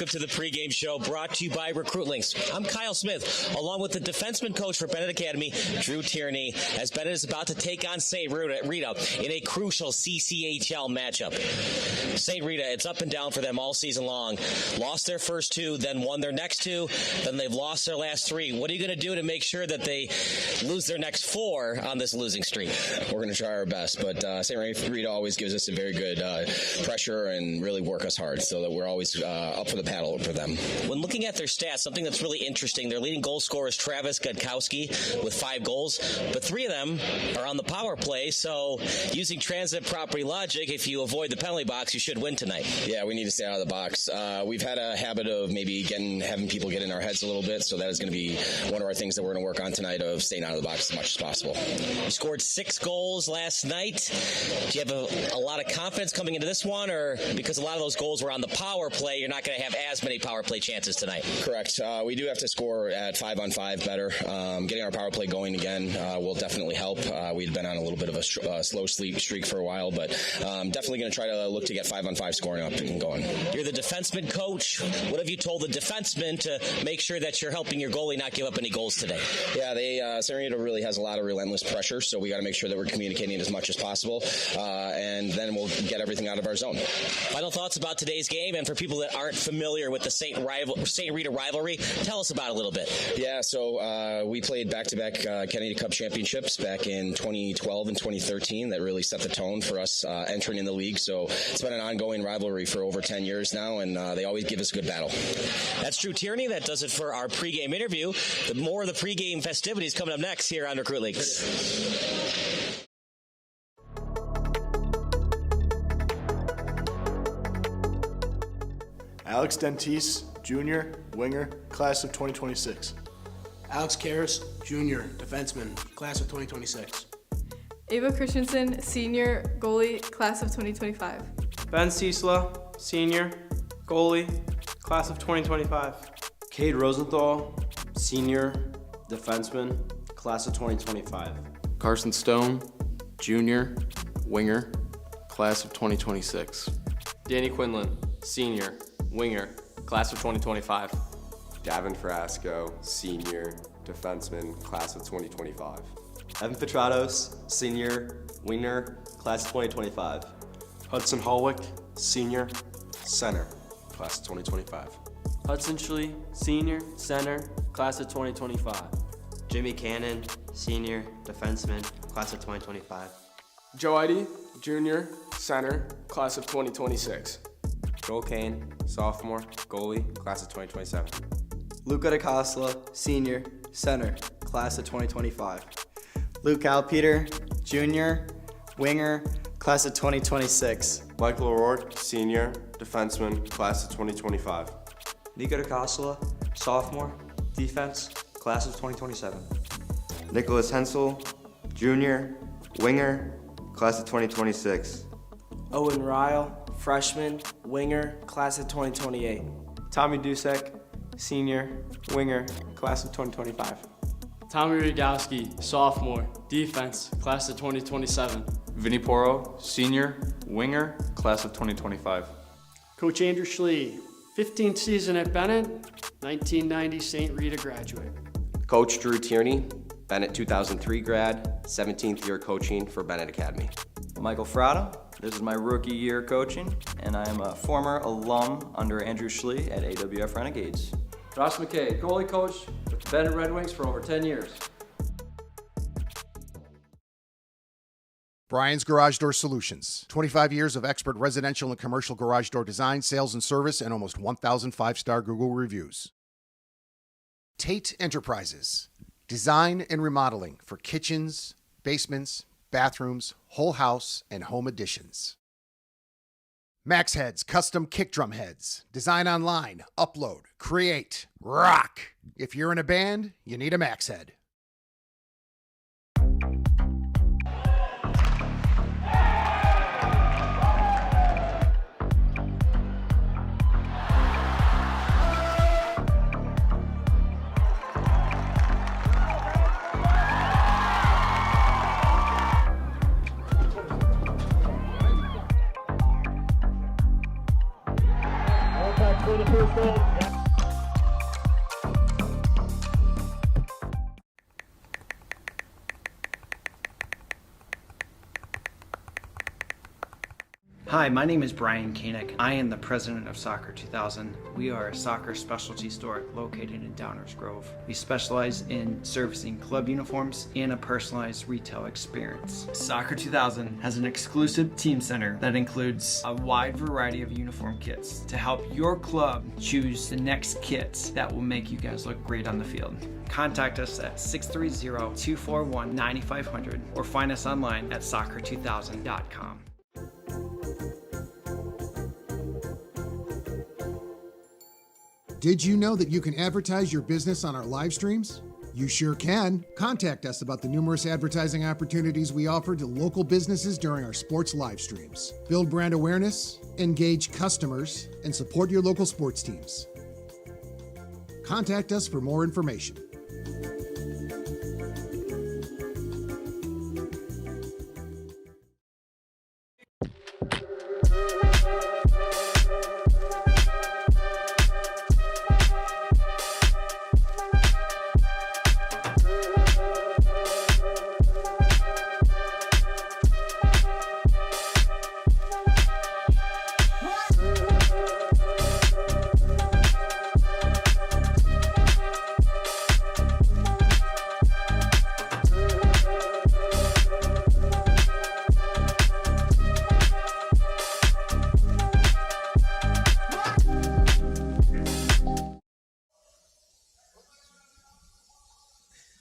welcome to the pregame show brought to you by Recruitlings. I'm Kyle Smith, along with the defenseman coach for Benet Academy, Drew Tierney, as Benet is about to take on St Rita in a crucial Cchl matchup. St Rita, it's up and down for them all season long. Lost their first two, then won their next two, then they've lost their last three. What are you going to do to make sure that they lose their next four on this losing streak? We're going to try our best, but St Rita always gives us a very good pressure and really work us hard, so that we're always up for the paddle for them. When looking at their stats, something that's really interesting, their leading goal scorer is Travis Gudkowski with 5 goals, but 3 of them are on the power play, so using transit property logic, if you avoid the penalty box, you should win tonight. Yeah, we need to stay out of the box. We've had a habit of maybe having people get in our heads a little bit, so that is going to be one of our things that we're going to work on tonight, of staying out of the box as much as possible. You scored 6 goals last night. Do you have a lot of confidence coming into this one, or because a lot of those goals were on the power play, you're not going to have as many power play chances tonight? Correct. We do have to score at 5-on-5 better. Getting our power play going again will definitely help. We've been on a little bit of a slow sleep streak for a while, but definitely going to try to look to get 5-on-5 scoring up and going. You're the defenseman coach. What have you told the defensemen to make sure that you're helping your goalie not give up any goals today? Yeah, St Rita really has a lot of relentless pressure, so we got to make sure that we're communicating as much as possible, and then we'll get everything out of our zone. Final thoughts about today's game, and for people that aren't familiar with the St Rita rivalry, tell us about it a little bit. Yeah, so we played back-to-back Kennedy Cup championships back in 2012 and 2013. That really set the tone for us entering in the league, so it's been an ongoing rivalry for over 10 years now, and they always give us a good battle. That's Drew Tierney. That does it for our pregame interview. More of the pregame festivities coming up next here on Recruitlings. Alex Dentice, Jr., winger, class of 2026. Alex Karras, Jr., defenseman, class of 2026. Ava Christensen, Senior, goalie, class of 2025. Ben Ciesla, Senior, goalie, class of 2025. Cade Rosenthal, Senior, defenseman, class of 2025. Carson Stone, Junior, winger, class of 2026. Danny Quinlan, Senior, winger, class of 2025. Gavin Frasco, Senior, defenseman, class of 2025. Evan Petratos, Senior, winger, class of 2025. Hudson Holwick, Senior, center, class of 2025. Hudson Schlie, Senior, center, class of 2025. Jimmy Cannon, Senior, defenseman, class of 2025. Joe Eide, Junior, center, class of 2026. Joel Koehn, sophomore, goalie, class of 2027. Luca DiCosola, Senior, center, class of 2025. Luca Alpeter, Junior, winger, class of 2026. Michael O'Rourke, Senior, defenseman, class of 2025. Nico DiCosola, sophomore, defense, class of 2027. Nikolas Hensel, Junior, winger, class of 2026. Owen Ryle, freshman, winger, class of 2028. Tommy Dusek, senior, winger, class of 2025. Tommy Rogowski, sophomore, defense, class of 2027. Vinny Porro, senior, winger, class of 2025. Coach Andrew Schlie, 15th season at Benet, 1990 St Rita graduate. Coach Drew Tierney, Benet 2003 grad, 17th year coaching for Benet Academy. Michael Fratta, this is my rookie year coaching, and I am a former alum under Andrew Schlie at AWF Renegades. Ross McKay, goalie coach with the Benet Red Wings for over 10 years. Brian's Garage Door Solutions. 25 years of expert residential and commercial garage door design, sales, and service, and almost 1,000 5-star Google reviews. Tate Enterprises. Design and remodeling for kitchens, basements, bathrooms, whole house, and home additions. Max Heads Custom Kick Drum Heads. Design online, upload, create, rock. If you're in a band, you need a Max Head. For the first goal. Hi, my name is Brian Koehn. I am the president of Soccer 2000. We are a soccer specialty store located in Downers Grove. We specialize in servicing club uniforms and a personalized retail experience. Soccer 2000 has an exclusive team center that includes a wide variety of uniform kits to help your club choose the next kits that will make you guys look great on the field. Contact us at 630-241-9500 or find us online at soccer2000.com. Did you know that you can advertise your business on our live streams? You sure can. Contact us about the numerous advertising opportunities we offer to local businesses during our sports live streams. Build brand awareness, engage customers, and support your local sports teams. Contact us for more information.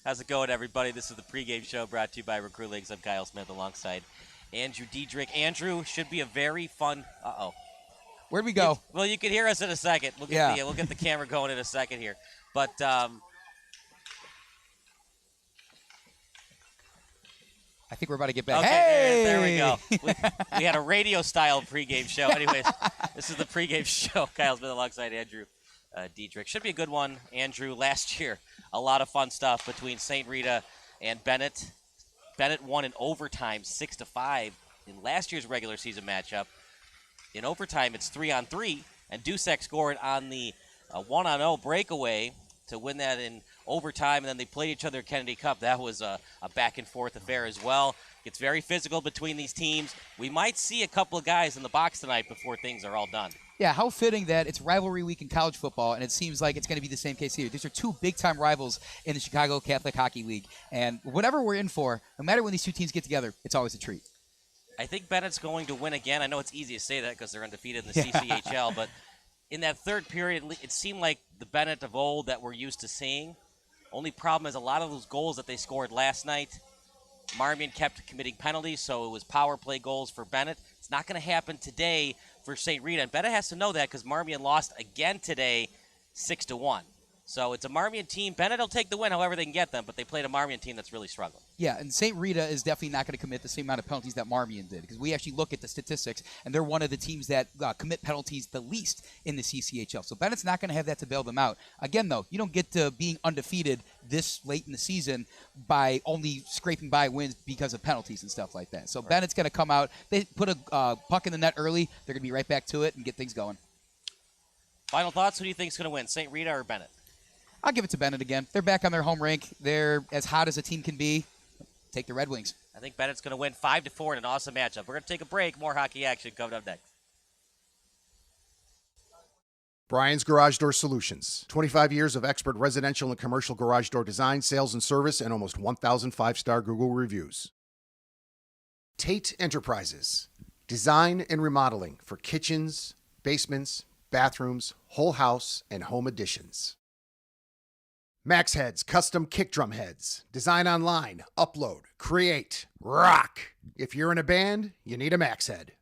How's it going, everybody? This is the pregame show brought to you by Recruitlings. I'm Kyle Smith alongside Andrew Diedrich. Andrew, should be a very fun... Uh-oh. Where'd we go? Well, you can hear us in a second. We'll get the camera going in a second here. But I think we're about to get back. Okay, hey! there we go. We had a radio-style pregame show. Anyways, this is the pregame show. Kyle Smith alongside Andrew Diedrich. Should be a good one, Andrew. Last year, a lot of fun stuff between St Rita and Benet. Benet won in overtime 6-5 in last year's regular season matchup. In overtime, it's 3-on-3, and Dusek scored on the 1-on-0 breakaway to win that in overtime, and then they played each other at Kennedy Cup. That was a back-and-forth affair as well. It's very physical between these teams. We might see a couple of guys in the box tonight before things are all done. Yeah, how fitting that it's rivalry week in college football, and it seems like it's going to be the same case here. These are two big-time rivals in the Chicago Catholic Hockey League, and whatever we're in for, no matter when these two teams get together, it's always a treat. I think Bennett's going to win again. I know it's easy to say that because they're undefeated in the CCHL, but in that third period, it seemed like the Benet of old that we're used to seeing. Only problem is a lot of those goals that they scored last night, Marmion kept committing penalties, so it was power play goals for Benet. It's not going to happen today for St. Rita, and Benet has to know that because Marmion lost again today 6-1. So it's a Marmion team. Benet will take the win however they can get them, but they played a Marmion team that's really struggling. Yeah, and St. Rita is definitely not going to commit the same amount of penalties that Marmion did because we actually look at the statistics, and they're one of the teams that commit penalties the least in the CCHL. So Bennett's not going to have that to bail them out. Again, though, you don't get to being undefeated this late in the season by only scraping by wins because of penalties and stuff like that. So right. Bennett's going to come out. They put a puck in the net early. They're going to be right back to it and get things going. Final thoughts? Who do you think is going to win, St. Rita or Benet? I'll give it to Benet again. They're back on their home rink. They're as hot as a team can be. Take the Red Wings. I think Bennett's going to win 5-4 in an awesome matchup. We're going to take a break. More hockey action coming up next. Brian's Garage Door Solutions. 25 years of expert residential and commercial garage door design, sales, and service, and almost 1,000 five-star Google reviews. Tate Enterprises. Design and remodeling for kitchens, basements, bathrooms, whole house, and home additions. Max Heads Custom Kick Drum Heads. Design online, upload, create, rock. If you're in a band, you need a Max Head.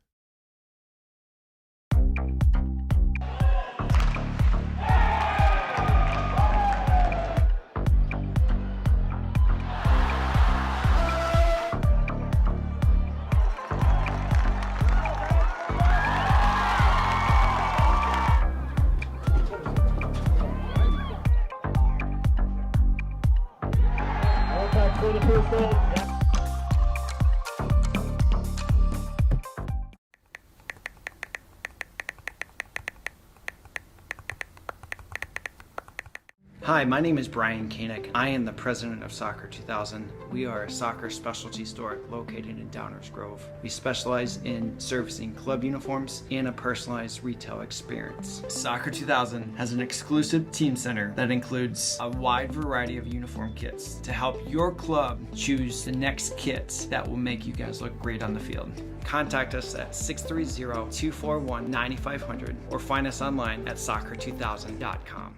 Hi, my name is Brian Koehn. I am the president of Soccer 2000. We are a soccer specialty store located in Downers Grove. We specialize in servicing club uniforms and a personalized retail experience. Soccer 2000 has an exclusive team center that includes a wide variety of uniform kits to help your club choose the next kits that will make you guys look great on the field. Contact us at 630-241-9500 or find us online at soccer2000.com.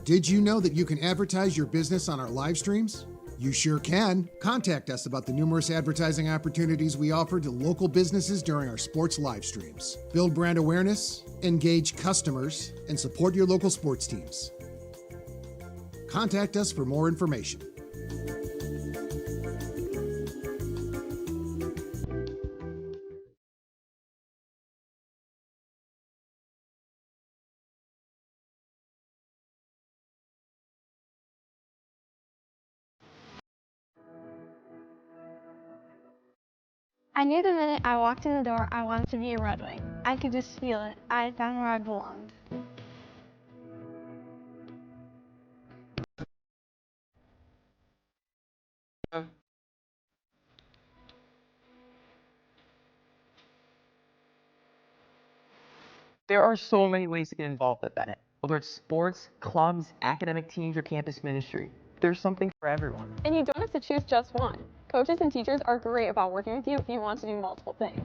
Did you know that you can advertise your business on our live streams? You sure can. Contact us about the numerous advertising opportunities we offer to local businesses during our sports live streams. Build brand awareness, engage customers, and support your local sports teams. Contact us for more information. I knew the minute I walked in the door I wanted to be a Red Wing. I could just feel it. I had found where I belonged. There are so many ways to get involved at Benet, whether it's sports, clubs, academic teams, or campus ministry. There's something for everyone. And you don't have to choose just one. Coaches and teachers are great about working with you if you want to do multiple things.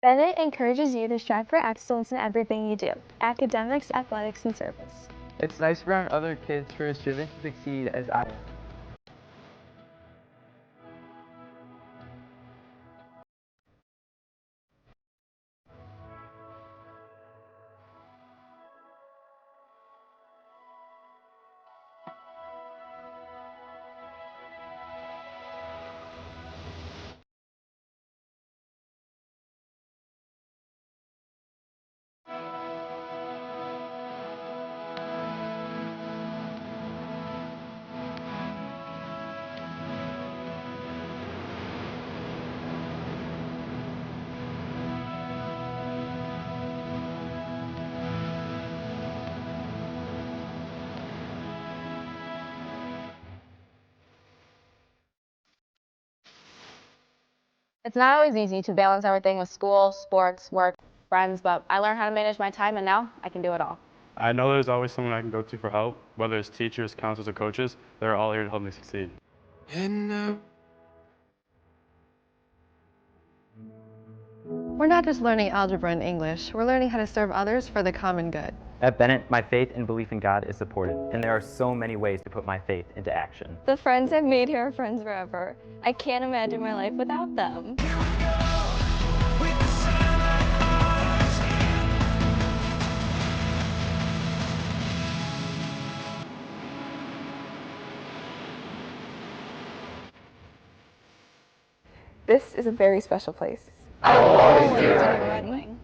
Benet encourages you to strive for excellence in everything you do, academics, athletics, and service. It's nice around other kids who are as driven to succeed as I am. It's not always easy to balance everything with school, sports, work, friends, but I learned how to manage my time and now I can do it all. I know there's always someone I can go to for help, whether it's teachers, counselors, or coaches. They're all here to help me succeed. We're not just learning algebra and English, we're learning how to serve others for the common good. At Benet, my faith and belief in God is supported, and there are so many ways to put my faith into action. The friends I've made here are friends forever. I can't imagine my life without them. This is a very special place. I will always be a Red Wing.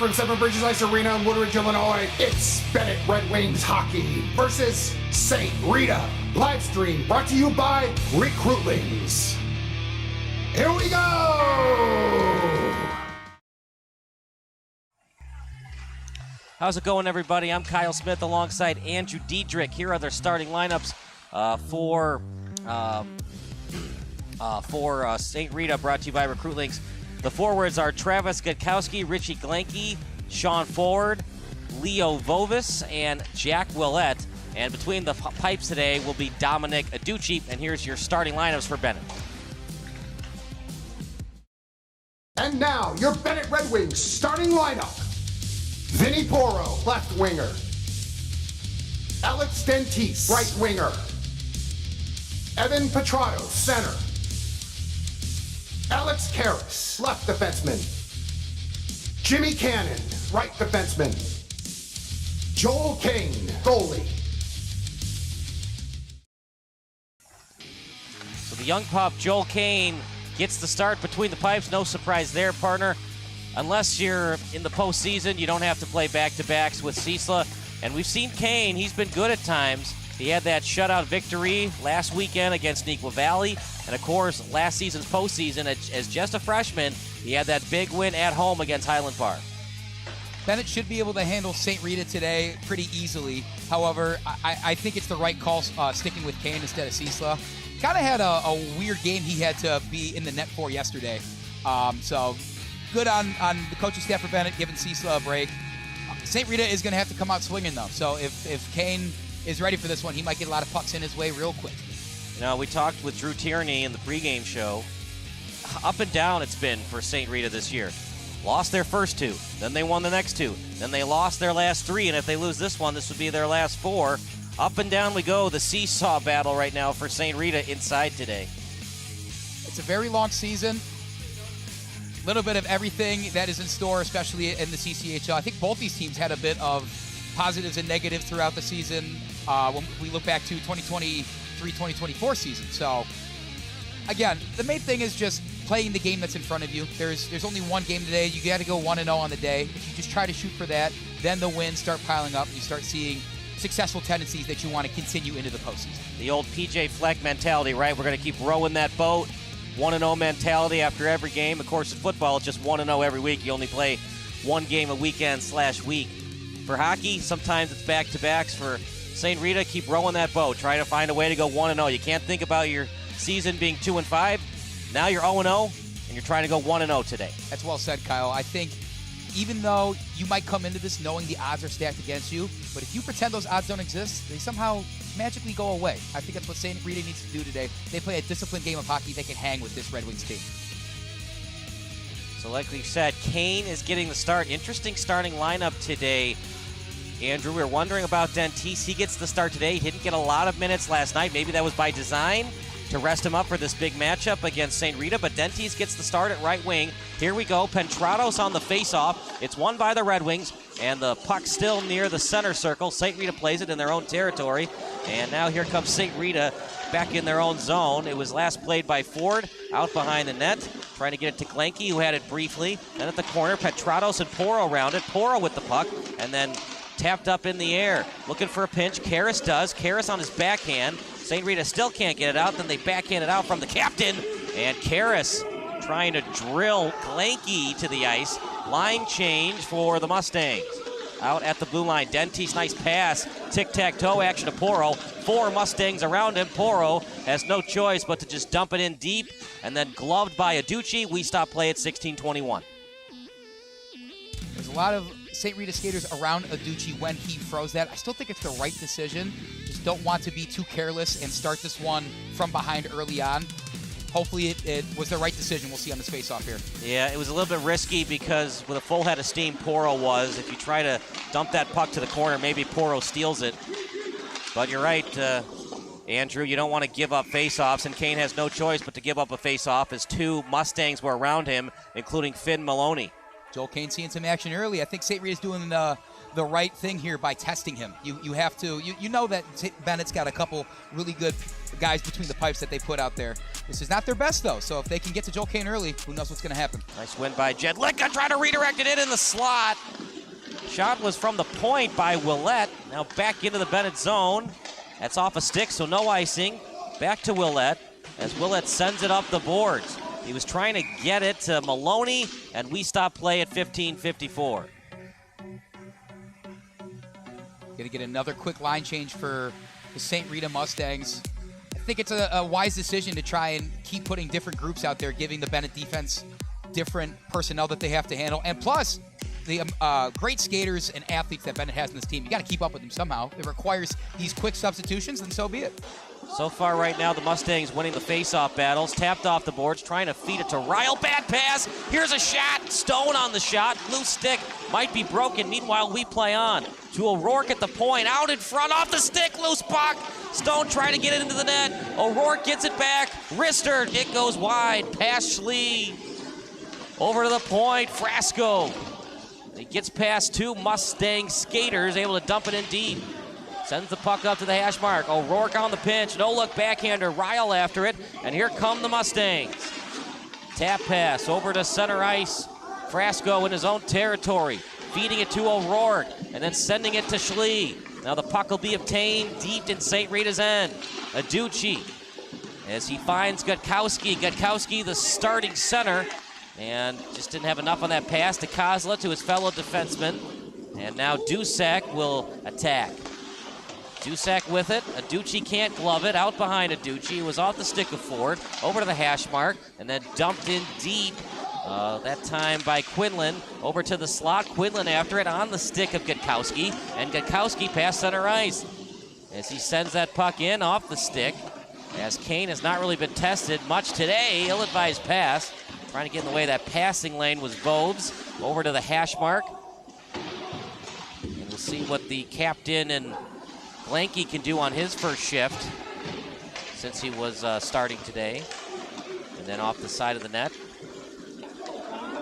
from Seven Bridges Ice Arena in Woodridge, Illinois, it's Benet Red Wings hockey versus St Rita. Livestream brought to you by Recruitlings. Here we go! How's it going, everybody? I'm Kyle Smith alongside Andrew Diedrich. Here are their starting lineups for St Rita, brought to you by Recruitlings. The forwards are Travis Gutkowski, Richie Glenke, Sean Ford, Leo Vovis, and Jack Willett. And between the pipes today will be Dominic Aducci. And here's your starting lineups for Benet. And now, your Benet Red Wings starting lineup. Vinny Porro, left winger. Alex Dentice, right winger. Evan Petratos, center. Alex Karras, left defenseman. Jimmy Cannon, right defenseman. Joel Koehn, goalie. So the young pup, Joel Koehn, gets the start between the pipes. No surprise there, partner. Unless you're in the postseason, you don't have to play back-to-backs with Ciesla. And we've seen Koehn, he's been good at times. He had that shutout victory last weekend against Neuqua Valley. And of course, last season's postseason, as just a freshman, he had that big win at home against Highland Park. Benet should be able to handle St. Rita today pretty easily. However, I think it's the right call sticking with Koehn instead of Ciesla. Kind of had a weird game he had to be in the net for yesterday. So good on the coaching staff for Benet, giving Ciesla a break. St. Rita is going to have to come out swinging, though. So if Koehn is ready for this one, he might get a lot of pucks in his way real quick. You know, we talked with Drew Tierney in the pregame show. Up and down it's been for St. Rita this year. Lost their first two, then they won the next two, then they lost their last three, and if they lose this one, this would be their last four. Up and down we go, the seesaw battle right now for St. Rita inside today. It's a very long season. Little bit of everything that is in store, especially in the CCHL. I think both these teams had a bit of positives and negatives throughout the season when we look back to 2023-2024 season. So, again, the main thing is just playing the game that's in front of you. There's only one game today. You got to go 1-0 on the day. If you just try to shoot for that, then the wins start piling up. You start seeing successful tendencies that you want to continue into the postseason. The old PJ Fleck mentality, right? We're going to keep rowing that boat. 1-0 mentality after every game. Of course, in football, it's just 1-0 every week. You only play one game a weekend/week. For hockey, sometimes it's back-to-backs. For St. Rita, keep rowing that boat. Try to find a way to go 1-0. You can't think about your season being 2-5. Now you're 0-0, and you're trying to go 1-0 today. That's well said, Kyle. I think even though you might come into this knowing the odds are stacked against you, but if you pretend those odds don't exist, they somehow magically go away. I think that's what St. Rita needs to do today. They play a disciplined game of hockey. They can hang with this Red Wings team. So like we said, Koehn is getting the start. Interesting starting lineup today. Andrew, we were wondering about Dentice. He gets the start today. He didn't get a lot of minutes last night. Maybe that was by design to rest him up for this big matchup against St. Rita, but Dentice gets the start at right wing. Here we go, Petratos on the face-off. It's won by the Red Wings, and the puck still near the center circle. St. Rita plays it in their own territory, and now here comes St. Rita back in their own zone. It was last played by Ford out behind the net, trying to get it to Glenke, who had it briefly. Then at the corner, Petratos and Porro around it. Porro with the puck, and then tapped up in the air. Looking for a pinch, Karras does. Karras on his backhand. St. Rita still can't get it out. Then they backhand it out from the captain. And Karras trying to drill Glenke to the ice. Line change for the Mustangs. Out at the blue line, Dentice, nice pass. Tic-tac-toe action to Porro. Four Mustangs around him. Porro has no choice but to just dump it in deep. And then gloved by Aducci. We stop play at 16:21. There's a lot of St. Rita skaters around Aducci when he froze that. I still think it's the right decision. Just don't want to be too careless and start this one from behind early on. Hopefully it was the right decision. We'll see on this face-off here. Yeah, it was a little bit risky because with a full head of steam, Porro was. If you try to dump that puck to the corner, maybe Porro steals it. But you're right, Andrew, you don't want to give up face-offs, and Koehn has no choice but to give up a face-off as two Mustangs were around him, including Finn Maloney. Joel Koehn seeing some action early. I think St. Rita's doing the the right thing here by testing him. You have to, you know that Bennett's got a couple really good guys between the pipes that they put out there. This is not their best, though, so if they can get to Joel Koehn early, who knows what's going to happen. Nice win by Jedlicka, trying to redirect it in the slot. Shot was from the point by Willett. Now back into the Benet zone. That's off a stick, so no icing. Back to Willett as Willett sends it up the boards. He was trying to get it to Maloney, and we stop play at 15:54. Going to get another quick line change for the St. Rita Mustangs. I think it's a wise decision to try and keep putting different groups out there, giving the Benet defense different personnel that they have to handle. And plus, the great skaters and athletes that Benet has in this team, you got to keep up with them somehow. It requires these quick substitutions, and so be it. So far right now, the Mustangs winning the face-off battles. Tapped off the boards, trying to feed it to Ryle. Bad pass. Here's a shot. Stone on the shot. Loose stick. Might be broken. Meanwhile, we play on. To O'Rourke at the point. Out in front. Off the stick. Loose puck. Stone trying to get it into the net. O'Rourke gets it back. Wrister. It goes wide. Past Schlie. Over to the point. Frasco. He gets past two Mustang skaters. Able to dump it in deep. Sends the puck up to the hash mark. O'Rourke on the pinch. No look backhander. Ryle after it. And here come the Mustangs. Tap pass over to center ice. Frasco in his own territory. Feeding it to O'Rourke. And then sending it to Schlie. Now the puck will be obtained deep in St. Rita's end. Aducci as he finds Gutkowski. Gutkowski, the starting center. And just didn't have enough on that pass to DiCosola, to his fellow defenseman. And now Dusek will attack. Dusek with it. Aducci can't glove it. Out behind Aducci. It was off the stick of Ford. Over to the hash mark. And then dumped in deep. That time by Quinlan. Over to the slot. Quinlan after it on the stick of Gutkowski. And Gutkowski past center ice. As he sends that puck in off the stick. As Koehn has not really been tested much today. Ill-advised pass. Trying to get in the way of that passing lane was Bobes. Over to the hash mark. And we'll see what the captain and Blanky can do on his first shift since he was starting today. And then off the side of the net.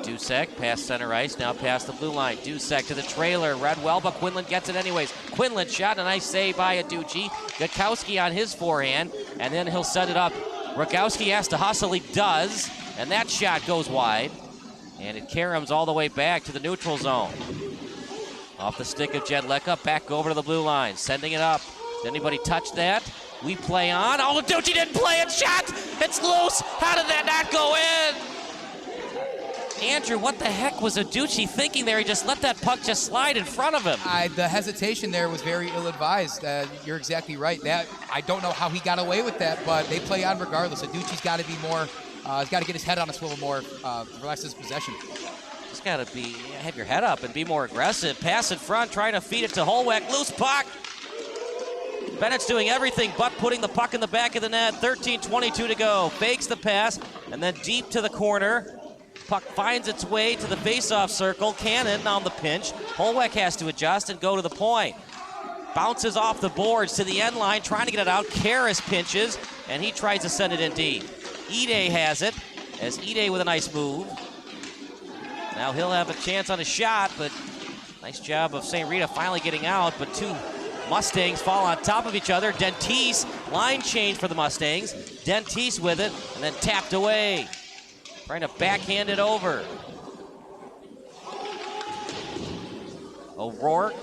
Dusek past center ice, now past the blue line. Dusek to the trailer, read well, but Quinlan gets it anyways. Quinlan shot, a nice save by Aducci. Gutkowski on his forehand, and then he'll set it up. Rogowski has to hustle, he does, and that shot goes wide. And it caroms all the way back to the neutral zone. Off the stick of Jedlicka, back over to the blue line, sending it up. Did anybody touch that? We play on. Oh, Aducci didn't play it. Shot! It's loose. How did that not go in? Andrew, what the heck was Aducci thinking there? He just let that puck just slide in front of him. The hesitation there was very ill-advised. You're exactly right. I don't know how he got away with that, but they play on regardless. Aducci's got to be more. He's got to get his head on a swivel more, relax his possession. Just got to have your head up and be more aggressive. Pass in front, trying to feed it to Holweck. Loose puck. Bennett's doing everything but putting the puck in the back of the net. 13:22 to go. Fakes the pass, and then deep to the corner. Puck finds its way to the face-off circle. Cannon on the pinch. Holweck has to adjust and go to the point. Bounces off the boards to the end line, trying to get it out. Karras pinches, and he tries to send it in deep. Ide has it, as Ide with a nice move. Now he'll have a chance on a shot, but nice job of St. Rita finally getting out, but two Mustangs fall on top of each other. Dentice, line change for the Mustangs. Dentice with it, and then tapped away. Trying to backhand it over. O'Rourke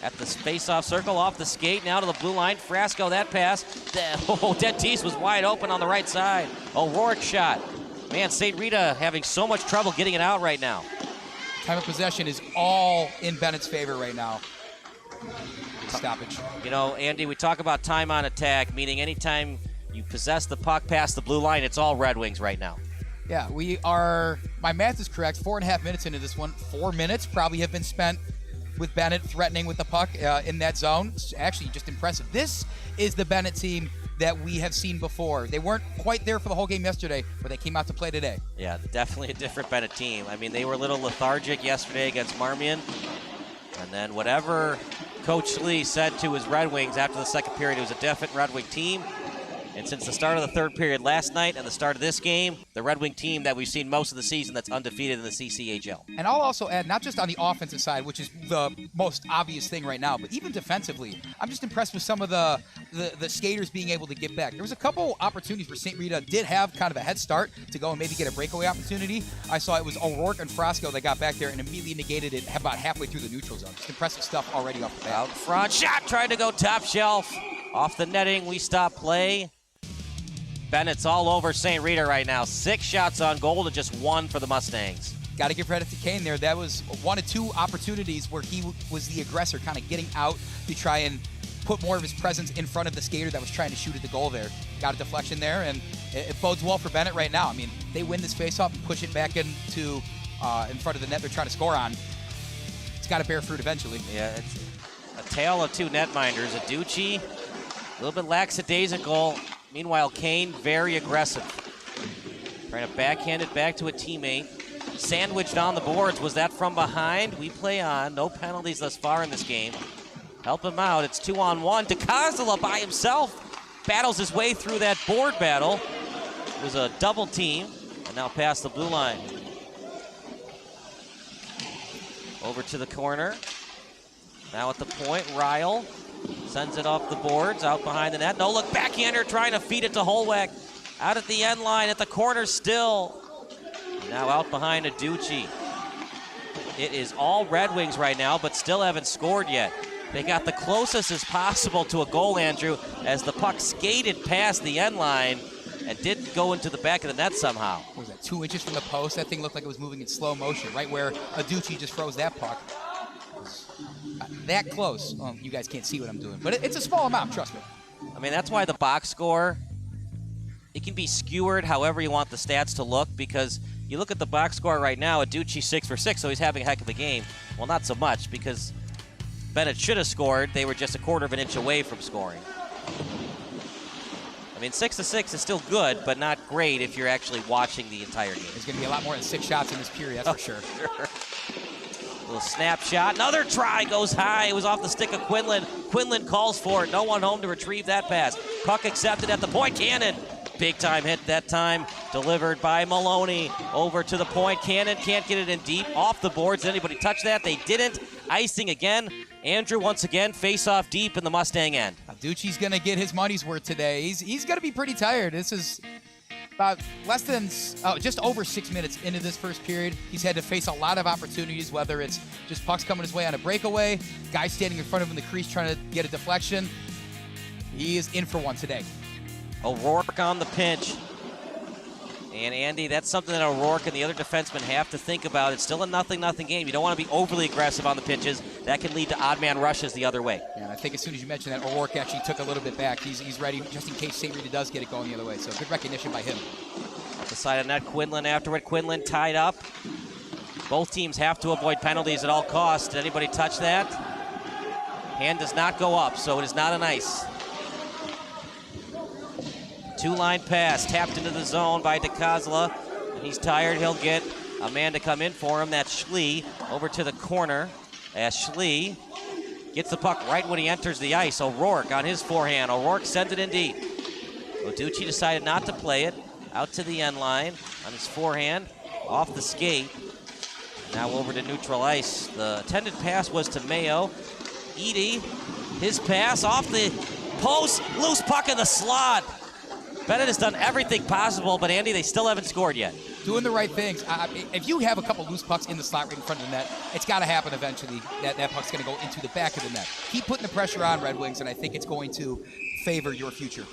at the face-off circle, off the skate, now to the blue line. Frasco, that pass. Dentice was wide open on the right side. O'Rourke shot. Man, St. Rita having so much trouble getting it out right now. Time of possession is all in Bennett's favor right now. Stoppage. You know, Andy, we talk about time on attack, meaning anytime you possess the puck past the blue line, it's all Red Wings right now. Yeah, we are, my math is correct, 4.5 minutes into this one. 4 minutes probably have been spent with Benet threatening with the puck in that zone. It's actually just impressive. This is the Benet team that we have seen before. They weren't quite there for the whole game yesterday, but they came out to play today. Yeah, definitely a different Benet team. I mean, they were a little lethargic yesterday against Marmion. And then whatever Coach Schlie said to his Red Wings after the second period, it was a definite Red Wing team. And since the start of the third period last night and the start of this game, the Red Wing team that we've seen most of the season that's undefeated in the CCHL. And I'll also add, not just on the offensive side, which is the most obvious thing right now, but even defensively, I'm just impressed with some of the skaters being able to get back. There was a couple opportunities where St. Rita did have kind of a head start to go and maybe get a breakaway opportunity. I saw it was O'Rourke and Frasco that got back there and immediately negated it about halfway through the neutral zone. Just impressive stuff already off the bat. Out front, shot tried to go top shelf. Off the netting, we stop play. Bennett's all over St. Rita right now. 6 shots on goal to just 1 for the Mustangs. Got to give credit to Koehn there. That was 1 of 2 opportunities where he was the aggressor, kind of getting out to try and put more of his presence in front of the skater that was trying to shoot at the goal there. Got a deflection there, and it bodes well for Benet right now. I mean, they win this faceoff and push it back into in front of the net they're trying to score on. It's got to bear fruit eventually. Yeah, it's a tale of 2 netminders. Aducci, a little bit lackadaisical. Meanwhile, Koehn, very aggressive. Trying to backhand it back to a teammate. Sandwiched on the boards. Was that from behind? We play on. No penalties thus far in this game. Help him out. It's 2-on-1. DiCosola by himself battles his way through that board battle. It was a double team. And now past the blue line. Over to the corner. Now at the point, Ryle sends it off the boards, out behind the net. No look, backhander trying to feed it to Holweck. Out at the end line, at the corner still. Now out behind Aducci. It is all Red Wings right now, but still haven't scored yet. They got the closest as possible to a goal, Andrew, as the puck skated past the end line and didn't go into the back of the net somehow. What was that, 2 inches from the post? That thing looked like it was moving in slow motion, right where Aducci just froze that puck. That close. Well, you guys can't see what I'm doing, but it's a small amount, trust me. I mean, that's why the box score, it can be skewered however you want the stats to look, because you look at the box score right now, Aducci 6 for 6, so he's having a heck of a game. Well, not so much, because Benet should have scored. They were just a quarter of an inch away from scoring. I mean, 6 to 6 is still good, but not great if you're actually watching the entire game. There's going to be a lot more than 6 shots in this period, that's for sure. Little snapshot. Another try goes high. It was off the stick of Quinlan. Quinlan calls for it. No one home to retrieve that pass. Puck accepted at the point. Cannon. Big time hit that time. Delivered by Maloney. Over to the point. Cannon can't get it in deep. Off the boards. Did anybody touch that? They didn't. Icing again. Andrew once again. Face off deep in the Mustang end. Aducci's going to get his money's worth today. He's going to be pretty tired. This is about less than, just over 6 minutes into this first period. He's had to face a lot of opportunities, whether it's just pucks coming his way on a breakaway, guys standing in front of him in the crease trying to get a deflection. He is in for one today. O'Rourke on the pinch. And Andy, that's something that O'Rourke and the other defensemen have to think about. It's still a 0-0 game. You don't want to be overly aggressive on the pinches. That can lead to odd man rushes the other way. Yeah, and I think as soon as you mentioned that, O'Rourke actually took a little bit back. He's ready just in case St. Rita does get it going the other way. So good recognition by him. At the side of net, Quinlan afterward. Quinlan tied up. Both teams have to avoid penalties at all costs. Did anybody touch that? Hand does not go up, so it is not an ice. 2-line pass, tapped into the zone by DiCosola. He's tired, he'll get a man to come in for him. That's Schlie over to the corner as Schlie gets the puck right when he enters the ice. O'Rourke on his forehand. O'Rourke sends it in deep. Aducci decided not to play it. Out to the end line on his forehand, off the skate. Now over to neutral ice. The intended pass was to Mayo. Edie, his pass off the post, loose puck in the slot. Benet has done everything possible, but Andy, they still haven't scored yet. Doing the right things. If you have a couple loose pucks in the slot right in front of the net, it's got to happen eventually. That puck's going to go into the back of the net. Keep putting the pressure on, Red Wings, and I think it's going to favor your future.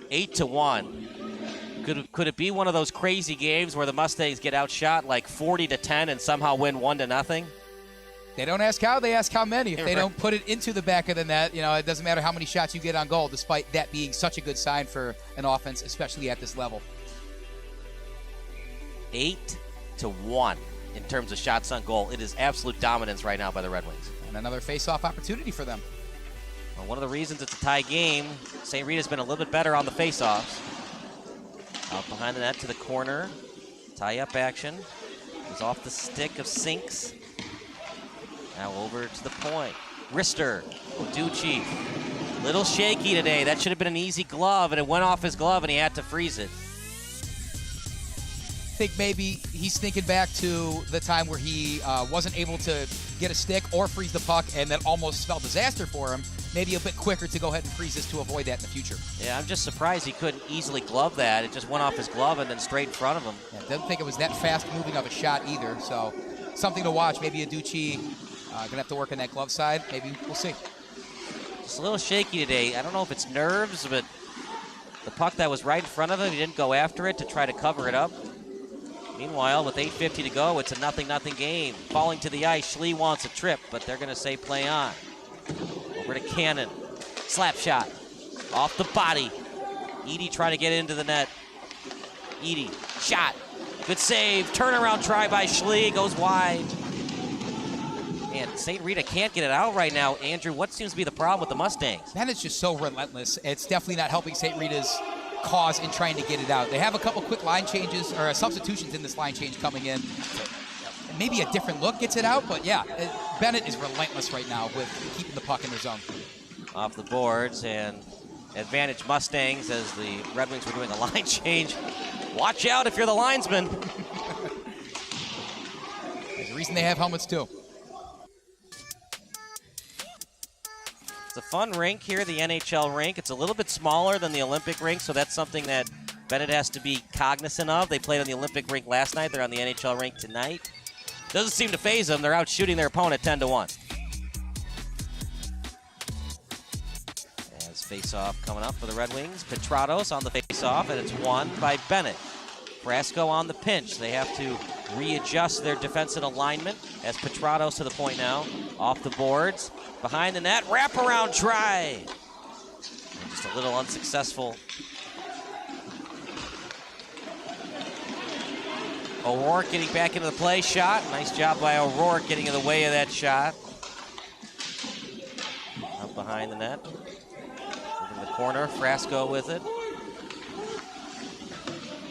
8-1. Could it be one of those crazy games where the Mustangs get outshot like 40-10 and somehow win 1-0? They don't ask how, they ask how many. If they don't put it into the back of the net, it doesn't matter how many shots you get on goal, despite that being such a good sign for an offense, especially at this level. 8-1 in terms of shots on goal. It is absolute dominance right now by the Red Wings. And another face-off opportunity for them. Well, one of the reasons it's a tie game, St. Rita's been a little bit better on the face-offs. Out behind the net to the corner. Tie-up action. It's off the stick of Sinks. Now over to the point. Rister, Aducci, Little shaky today. That should have been an easy glove, and it went off his glove, and he had to freeze it. I think maybe he's thinking back to the time where he wasn't able to get a stick or freeze the puck, and that almost spelled disaster for him. Maybe a bit quicker to go ahead and freeze this to avoid that in the future. Yeah, I'm just surprised he couldn't easily glove that. It just went off his glove and then straight in front of him. Yeah, didn't think it was that fast moving of a shot either, so something to watch. Maybe Aducci gonna have to work on that glove side. Maybe we'll see. Just a little shaky today. I don't know if it's nerves, but the puck that was right in front of him, he didn't go after it to try to cover it up. Meanwhile, with 8:50 to go, it's a 0-0 game. Falling to the ice, Schlie wants a trip, but they're going to say play on. Over to Cannon. Slap shot. Off the body. Edie trying to get into the net. Edie, shot. Good save. Turnaround try by Schlie. Goes wide. Man, St. Rita can't get it out right now. Andrew, what seems to be the problem with the Mustangs? Bennet's just so relentless. It's definitely not helping St. Rita's cause in trying to get it out. They have a couple quick line changes, or substitutions in this line change coming in. Maybe a different look gets it out, but yeah, Benet is relentless right now with keeping the puck in their zone. Off the boards, and advantage Mustangs as the Red Wings were doing a line change. Watch out if you're the linesman. There's a reason they have helmets too. It's a fun rink here, the NHL rink. It's a little bit smaller than the Olympic rink, so that's something that Benet has to be cognizant of. They played on the Olympic rink last night. They're on the NHL rink tonight. Doesn't seem to faze them. They're out shooting their opponent 10-1. As face-off coming up for the Red Wings. Petratos on the face-off, and it's won by Benet. Frasco on the pinch. They have to readjust their defensive alignment as Petratos to the point now. Off the boards. Behind the net. Wraparound try. And just a little unsuccessful. O'Rourke getting back into the play. Shot. Nice job by O'Rourke getting in the way of that shot. Up behind the net. Moving the corner. Frasco with it.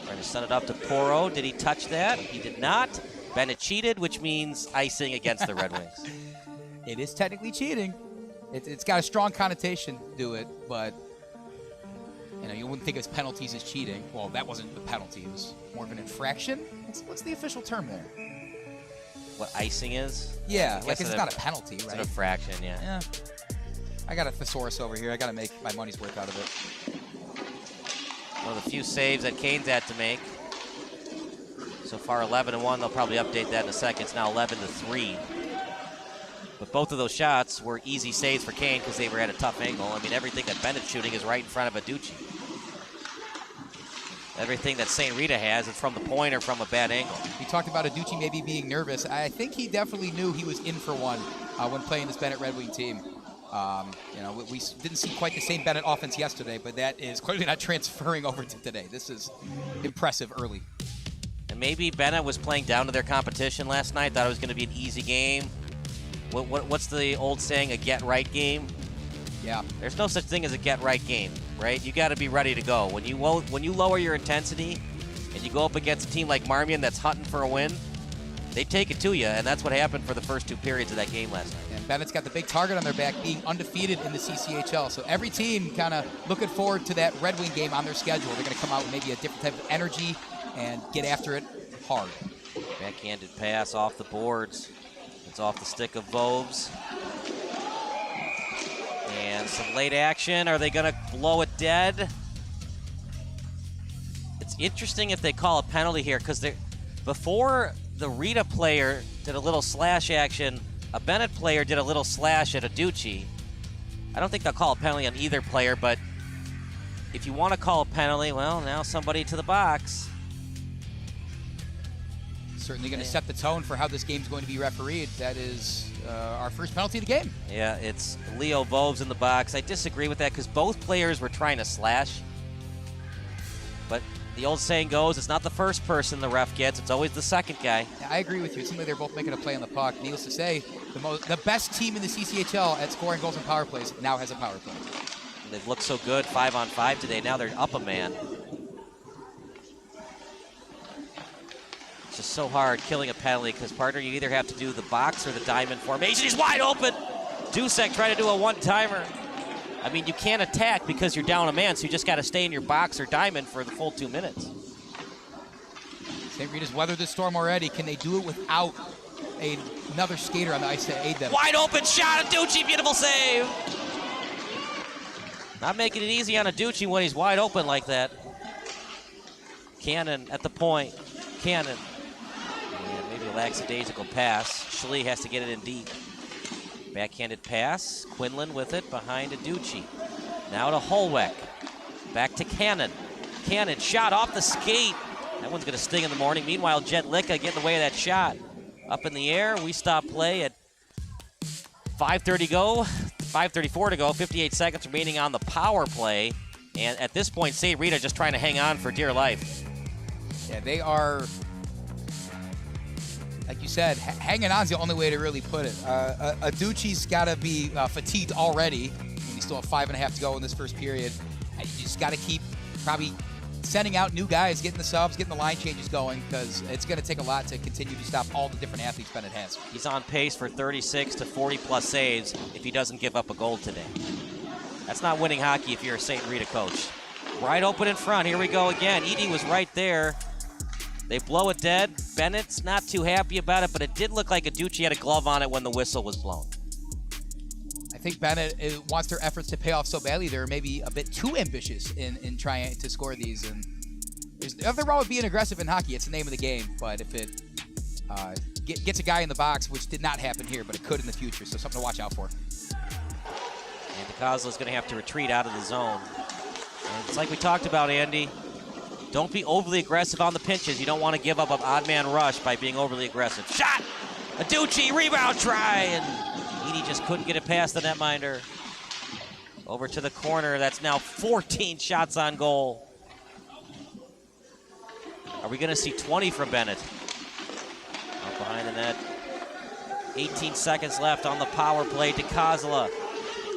Trying to send it up to Porro. Did he touch that? He did not. Benet cheated, which means icing against the Red Wings. It is technically cheating. It's got a strong connotation to it, but you know, you wouldn't think of penalties as cheating. Well, that wasn't the penalty. It was more of an infraction. What's the official term there? What icing is? Yeah, like it's not a penalty, it's right? It's an infraction, yeah. Yeah. I got a thesaurus over here. I got to make my money's worth out of it. One of the few saves that Koehn's had to make. So far 11-1. They'll probably update that in a second. It's now 11-3. But both of those shots were easy saves for Koehn because they were at a tough angle. I mean, everything that Benet's shooting is right in front of Aducci. Everything that St. Rita has is from the point or from a bad angle. He talked about Aducci maybe being nervous. I think he definitely knew he was in for one when playing this Benet Red Wing team. You know, we didn't see quite the same Benet offense yesterday, but that is clearly not transferring over to today. This is impressive early. And maybe Benet was playing down to their competition last night, thought it was going to be an easy game. What's the old saying, a get-right game? Yeah. There's no such thing as a get-right game, right? You got to be ready to go. When you lower your intensity and you go up against a team like Marmion that's hunting for a win, they take it to you, and that's what happened for the first two periods of that game last night. And Bennett's got the big target on their back, being undefeated in the CCHL. So every team kind of looking forward to that Red Wing game on their schedule. They're going to come out with maybe a different type of energy and get after it hard. Backhanded pass off the boards. It's off the stick of Vobes. And some late action. Are they going to blow it dead? It's interesting if they call a penalty here, because before the Rita player did a little slash action, a Benet player did a little slash at Aducci. I don't think they'll call a penalty on either player, but if you want to call a penalty, well, now somebody to the box. Certainly going to set the tone for how this game's going to be refereed. That is our first penalty of the game. Yeah, it's Leo Vobes in the box. I disagree with that because both players were trying to slash. But the old saying goes, it's not the first person the ref gets, it's always the second guy. Yeah, I agree with you. It seems like they're both making a play on the puck. Needless to say, the best team in the CCHL at scoring goals and power plays now has a power play. And they've looked so good 5-on-5 today. Now they're up a man. It's just so hard killing a penalty because, partner, you either have to do the box or the diamond formation. He's wide open. Dusek trying to do a one-timer. I mean, you can't attack because you're down a man, so you just got to stay in your box or diamond for the full 2 minutes. St. Rita's weathered the storm already. Can they do it without another skater on the ice to aid them? Wide open shot, Aducci, beautiful save. Not making it easy on Aducci when he's wide open like that. Cannon at the point. Cannon. And maybe a lackadaisical pass. Schlie has to get it in deep. Backhanded pass. Quinlan with it behind Aducci. Now to Holweck. Back to Cannon. Cannon shot off the skate. That one's going to sting in the morning. Meanwhile, Jet Licka getting in the way of that shot. Up in the air. We stop play at 5:34 to go. 58 seconds remaining on the power play. And at this point, St. Rita just trying to hang on for dear life. Yeah, they are, like you said, hanging on is the only way to really put it. Aducci's got to be fatigued already. We still have 5.5 to go in this first period. You just got to keep probably sending out new guys, getting the subs, getting the line changes going, because it's going to take a lot to continue to stop all the different athletes Benet has. He's on pace for 36 to 40-plus saves if he doesn't give up a goal today. That's not winning hockey if you're a St. Rita coach. Right open in front. Here we go again. Edie was right there. They blow it dead. Bennett's not too happy about it, but it did look like Aducci had a glove on it when the whistle was blown. I think Benet wants their efforts to pay off so badly. They're maybe a bit too ambitious in trying to score these. And there's nothing wrong with being aggressive in hockey. It's the name of the game. But if it gets a guy in the box, which did not happen here, but it could in the future, so something to watch out for. And DiCosola's going to have to retreat out of the zone. And it's like we talked about, Andy. Don't be overly aggressive on the pinches. You don't want to give up an odd man rush by being overly aggressive. Shot! Aducci, rebound try! And Edie just couldn't get it past the netminder. Over to the corner. That's now 14 shots on goal. Are we going to see 20 from Benet? Out behind the net. 18 seconds left on the power play. DiCosola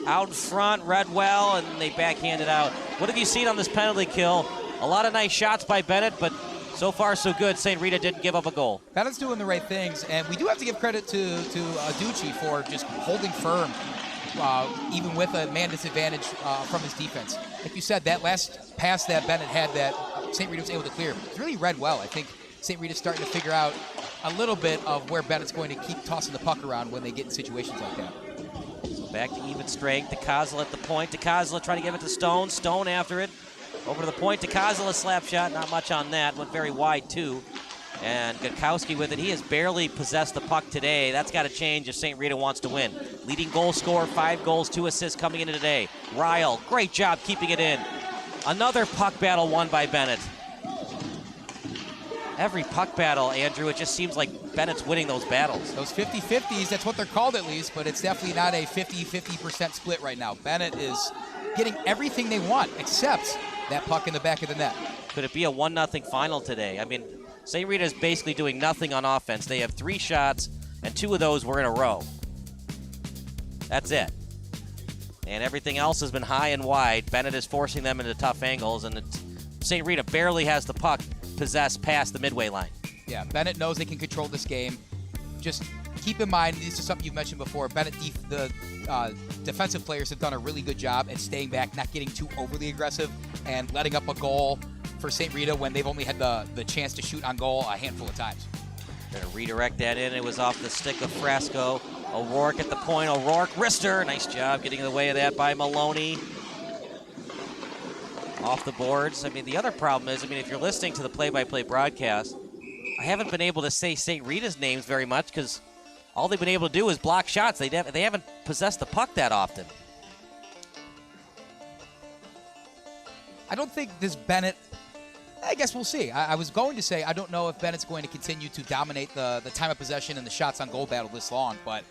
out in front, read well, and they backhand it out. What have you seen on this penalty kill? A lot of nice shots by Benet, but so far so good. St. Rita didn't give up a goal. Benet's doing the right things, and we do have to give credit to Aducci for just holding firm, even with a man disadvantage from his defense. Like you said, that last pass that Benet had that St. Rita was able to clear, it's really read well. I think St. Rita's starting to figure out a little bit of where Bennett's going to keep tossing the puck around when they get in situations like that. So back to even strength. DiCosola at the point. DiCosola trying to give it to Stone. Stone after it. Over to the point. DiCosola slap shot. Not much on that. Went very wide, too. And Gudkowski with it. He has barely possessed the puck today. That's got to change if St. Rita wants to win. Leading goal scorer, 5 goals, 2 assists coming into today. Ryle, great job keeping it in. Another puck battle won by Benet. Every puck battle, Andrew, it just seems like Bennett's winning those battles. Those 50-50s, that's what they're called at least, but it's definitely not a 50-50% split right now. Benet is getting everything they want except that puck in the back of the net. Could it be a 1-0 final today? I mean, St. Rita is basically doing nothing on offense. They have 3 shots, and 2 of those were in a row. That's it. And everything else has been high and wide. Benet is forcing them into tough angles, and St. Rita barely has the puck possessed past the midway line. Yeah, Benet knows they can control this game. Just keep in mind, this is something you've mentioned before, Benet, the defensive players have done a really good job at staying back, not getting too overly aggressive, and letting up a goal for St. Rita when they've only had the chance to shoot on goal a handful of times. Going to redirect that in. It was off the stick of Frasco. O'Rourke at the point. O'Rourke, wrister. Nice job getting in the way of that by Maloney. Off the boards. I mean, the other problem is, if you're listening to the play-by-play broadcast, I haven't been able to say St. Rita's names very much because all they've been able to do is block shots. They haven't possessed the puck that often. I don't think this Benet, I guess we'll see. I was going to say I don't know if Bennett's going to continue to dominate the time of possession and the shots on goal battle this long, but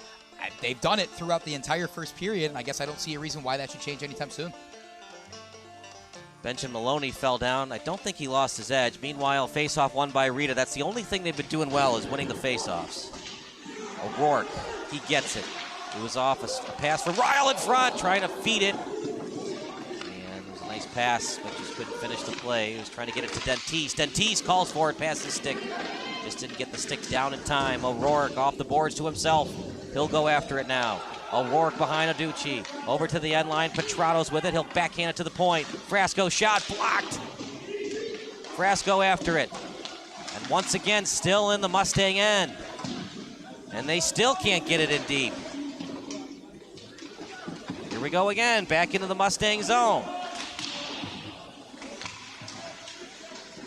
they've done it throughout the entire first period, and I guess I don't see a reason why that should change anytime soon. Benjamin Maloney fell down. I don't think he lost his edge. Meanwhile, face-off won by Rita. That's the only thing they've been doing well is winning the face-offs. O'Rourke, he gets it. It was off a pass for Ryle in front, trying to feed it. And it was a nice pass, but just couldn't finish the play. He was trying to get it to Dentice. Dentice calls for it, past the stick. Just didn't get the stick down in time. O'Rourke off the boards to himself. He'll go after it now. O'Rourke behind Aducci. Over to the end line. Petratos with it. He'll backhand it to the point. Frasco shot blocked. Frasco after it. And once again, still in the Mustang end. And they still can't get it in deep. Here we go again, back into the Mustang zone.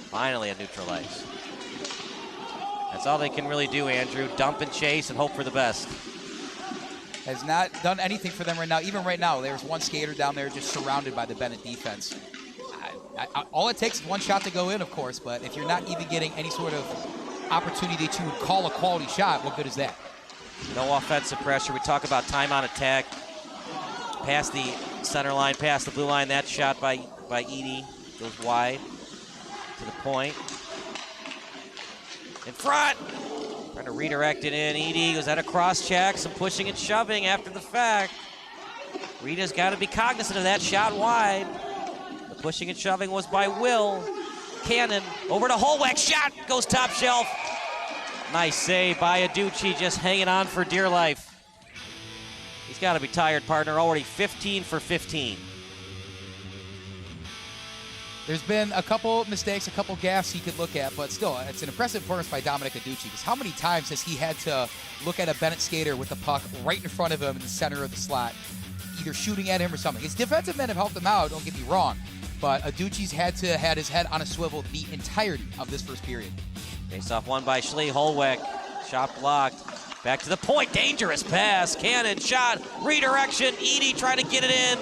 Finally a neutral ice. That's all they can really do, Andrew. Dump and chase and hope for the best. Has not done anything for them right now. Even right now, there's one skater down there just surrounded by the Benet defense. All it takes is one shot to go in, of course, but if you're not even getting any sort of opportunity that you would call a quality shot, what good is that? No offensive pressure. We talk about time on attack. Past the center line, past the blue line. That shot by Edie goes wide to the point. In front. Trying to redirect it in. Edie goes at a cross check. Some pushing and shoving after the fact. Rita's got to be cognizant of that shot wide. The pushing and shoving was by Will. Cannon over to Holweck. Shot goes top shelf. Nice save by Aducci, just hanging on for dear life. He's got to be tired, partner. Already 15 for 15. There's been a couple mistakes, a couple gaffes he could look at, but still, it's an impressive performance by Dominic Aducci, because how many times has he had to look at a Benet skater with the puck right in front of him in the center of the slot, either shooting at him or something? His defensive men have helped him out, don't get me wrong, but Aducci's had his head on a swivel the entirety of this first period. Face-off won by Schlie. Holweck, shot blocked. Back to the point, dangerous pass. Cannon, shot, redirection. Edie trying to get it in.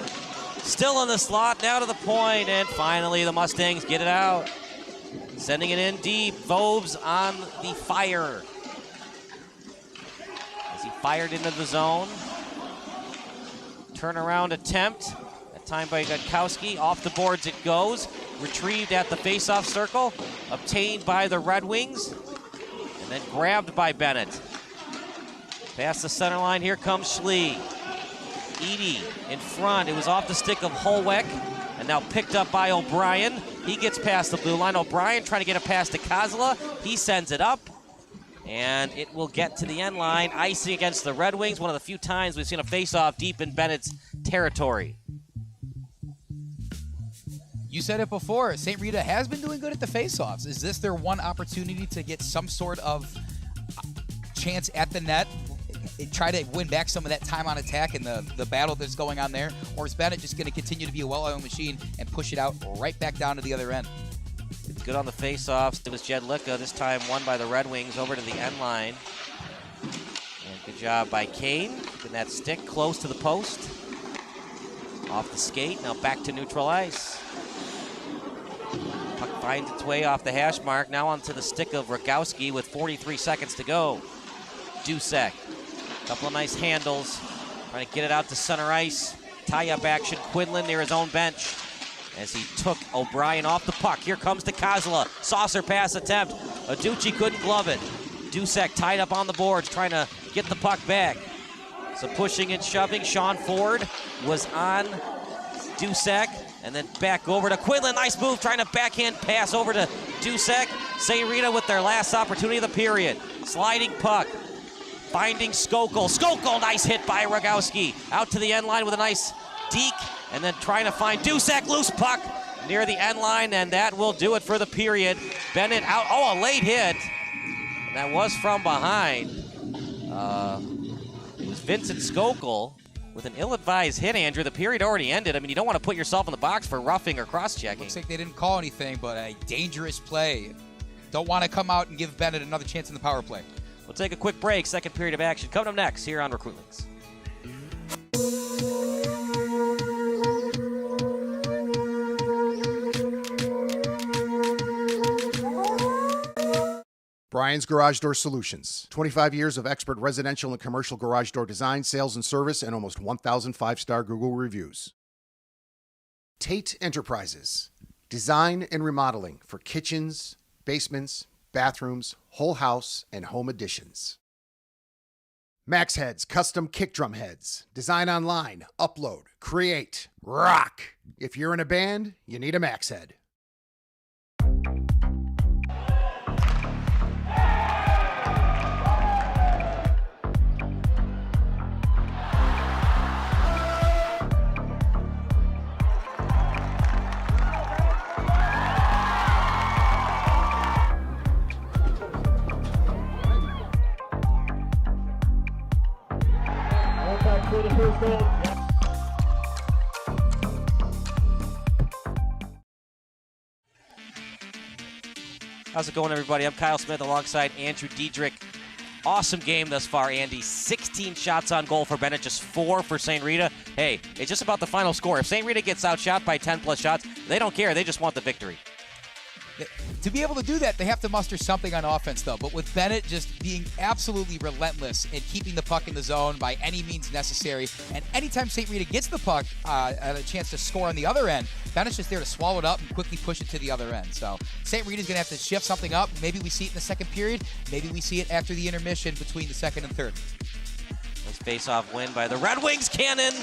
Still in the slot, now to the point, and finally the Mustangs get it out. Sending it in deep. Vobes on the fire. As he fired into the zone. Turnaround attempt. That time by Rogowski. Off the boards it goes. Retrieved at the face-off circle. Obtained by the Red Wings. And then grabbed by Benet. Past the center line, here comes Schlie. Edie in front. It was off the stick of Holweck, and now picked up by O'Brien. He gets past the blue line. O'Brien trying to get a pass to DiCosola. He sends it up, and it will get to the end line. Icing against the Red Wings. One of the few times we've seen a face-off deep in Bennett's territory. You said it before, St. Rita has been doing good at the face-offs. Is this their one opportunity to get some sort of chance at the net, try to win back some of that time on attack and the battle that's going on there? Or is Benet just going to continue to be a well-oiled machine and push it out right back down to the other end? It's good on the face-offs. It was Jed Luca, this time won by the Red Wings over to the end line. And good job by Koehn, keeping that stick close to the post. Off the skate, now back to neutral ice. Puck finds its way off the hash mark, now onto the stick of Rogowski with 43 seconds to go. Dusek, couple of nice handles, trying to get it out to center ice. Tie-up action, Quinlan near his own bench as he took O'Brien off the puck. Here comes DiCosola, saucer pass attempt. Aducci couldn't glove it. Dusek tied up on the boards, trying to get the puck back. So pushing and shoving, Sean Ford was on Dusek, and then back over to Quinlan. Nice move, trying to backhand pass over to Dusek. St. Rita with their last opportunity of the period. Sliding puck. Finding Cchl. Cchl, nice hit by Rogowski. Out to the end line with a nice deke, and then trying to find Dusek. Loose puck near the end line, and that will do it for the period. Benet out. Oh, a late hit. That was from behind. It was Vincent Cchl with an ill-advised hit, Andrew. The period already ended. I mean, you don't want to put yourself in the box for roughing or cross-checking. Looks like they didn't call anything, but a dangerous play. Don't want to come out and give Benet another chance in the power play. We'll take a quick break. Second period of action coming up next here on Recruitlings. Brian's Garage Door Solutions. 25 years of expert residential and commercial garage door design, sales, and service, and almost 1,000 5-star Google reviews. Tate Enterprises. Design and remodeling for kitchens, basements, bathrooms, whole house, and home additions. Max Heads Custom Kick Drum Heads. Design online, upload, create, rock. If you're in a band, you need a Max Head. How's it going, everybody? I'm Kyle Smith alongside Andrew Diedrich. Awesome game thus far, Andy. 16 shots on goal for Benet, just 4 for St. Rita. Hey, it's just about the final score. If St. Rita gets outshot by 10-plus shots, they don't care. They just want the victory. To be able to do that, they have to muster something on offense, though. But with Benet just being absolutely relentless in keeping the puck in the zone by any means necessary, and anytime St. Rita gets the puck and a chance to score on the other end, Benet's just there to swallow it up and quickly push it to the other end. So St. Rita's going to have to shift something up. Maybe we see it in the second period. Maybe we see it after the intermission between the second and third. Nice face-off win by the Red Wings. Cannon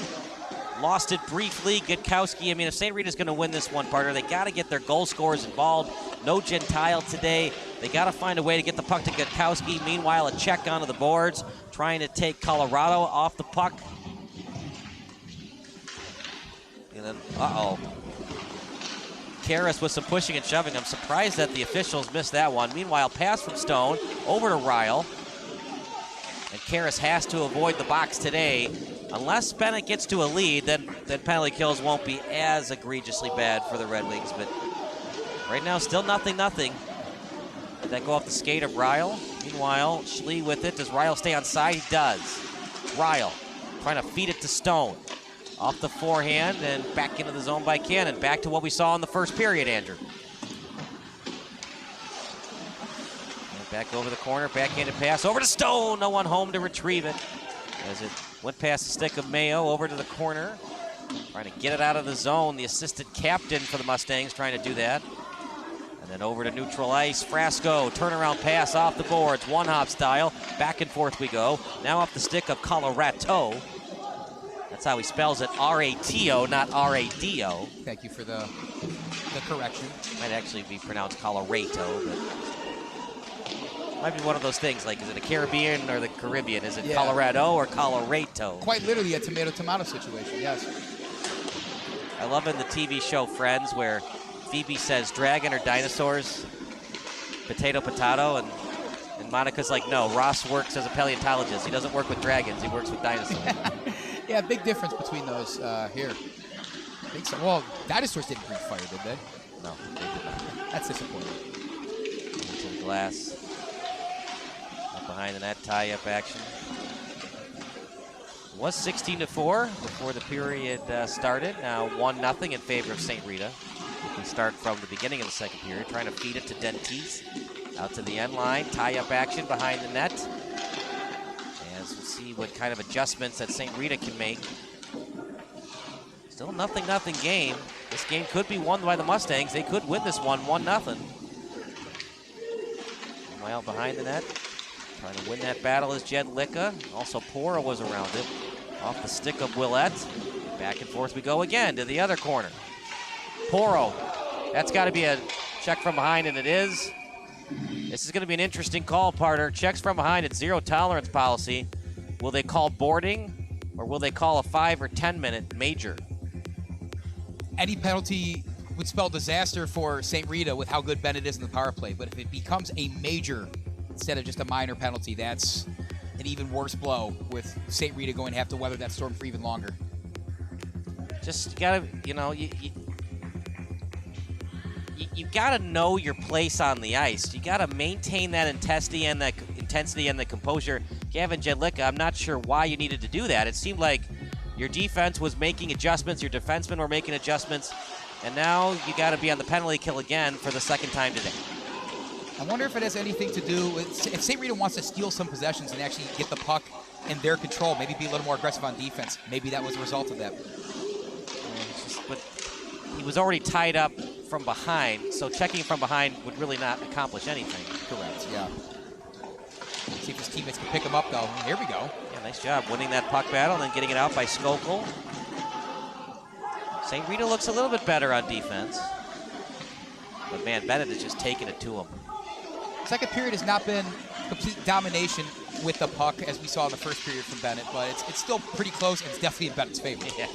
lost it briefly. Gutkowski. I mean, if St. Rita's going to win this one, partner, they got to get their goal scorers involved. No Gentile today. They got to find a way to get the puck to Gutkowski. Meanwhile, a check onto the boards, trying to take Colorado off the puck. And then, Karras with some pushing and shoving. I'm surprised that the officials missed that one. Meanwhile, pass from Stone over to Ryle. And Karras has to avoid the box today. Unless Benet gets to a lead, then penalty kills won't be as egregiously bad for the Red Wings. But right now, still 0-0. Did that go off the skate of Ryle? Meanwhile, Schlie with it. Does Ryle stay on side? He does. Ryle trying to feed it to Stone. Off the forehand and back into the zone by Cannon. Back to what we saw in the first period, Andrew. And back over the corner, backhanded pass over to Stone. No one home to retrieve it. As it went past the stick of Mayo over to the corner. Trying to get it out of the zone. The assistant captain for the Mustangs trying to do that. And then over to neutral ice. Frasco, turnaround pass off the boards. One-hop style. Back and forth we go. Now off the stick of Colorado. That's how he spells it. R-A-T-O, not R-A-D-O. Thank you for the correction. Might actually be pronounced Colorado, but might be one of those things, like, is it a Caribbean or the Caribbean? Is it Colorado or Colorado? Quite literally a tomato-tomato situation, yes. I love in the TV show Friends where Phoebe says dragon or dinosaurs, potato, and Monica's like, no, Ross works as a paleontologist. He doesn't work with dragons, he works with dinosaurs. Yeah, big difference between those here. Well, dinosaurs didn't breathe fire, did they? No, they did not. That's disappointing. Into the glass. Up behind the net, tie-up action. It was 16-4 before the period started. Now 1-0 in favor of St. Rita. We start from the beginning of the second period, trying to feed it to Dentice. Out to the end line, tie-up action behind the net. As we'll see what kind of adjustments that St. Rita can make. Still 0-0 game. This game could be won by the Mustangs. They could win this one 1-0. Meanwhile, behind the net, trying to win that battle is Jed Licka. Also, Porro was around it. Off the stick of Willett. Back and forth we go again to the other corner. Porro. That's got to be a check from behind, and it is. This is going to be an interesting call, partner. Checks from behind, it's zero tolerance policy. Will they call boarding, or will they call a 5 or 10 minute major? Any penalty would spell disaster for St. Rita with how good Benet is in the power play. But if it becomes a major instead of just a minor penalty, that's an even worse blow with St. Rita going to have to weather that storm for even longer. Just gotta, you gotta know your place on the ice. You gotta maintain that intensity and the composure. Gavin Jedlicka, I'm not sure why you needed to do that. It seemed like your defense was making adjustments, your defensemen were making adjustments, and now you gotta be on the penalty kill again for the second time today. I wonder if it has anything to do with, if St. Rita wants to steal some possessions and actually get the puck in their control, maybe be a little more aggressive on defense. Maybe that was a result of that. But he was already tied up from behind, so checking from behind would really not accomplish anything. Correct, yeah. See if his teammates can pick him up, though. Here we go. Yeah, nice job winning that puck battle and then getting it out by Cchl. St. Rita looks a little bit better on defense. But man, Benet is just taking it to him. Second period has not been complete domination with the puck as we saw in the first period from Benet, but it's still pretty close and it's definitely in Bennett's favor. Yeah.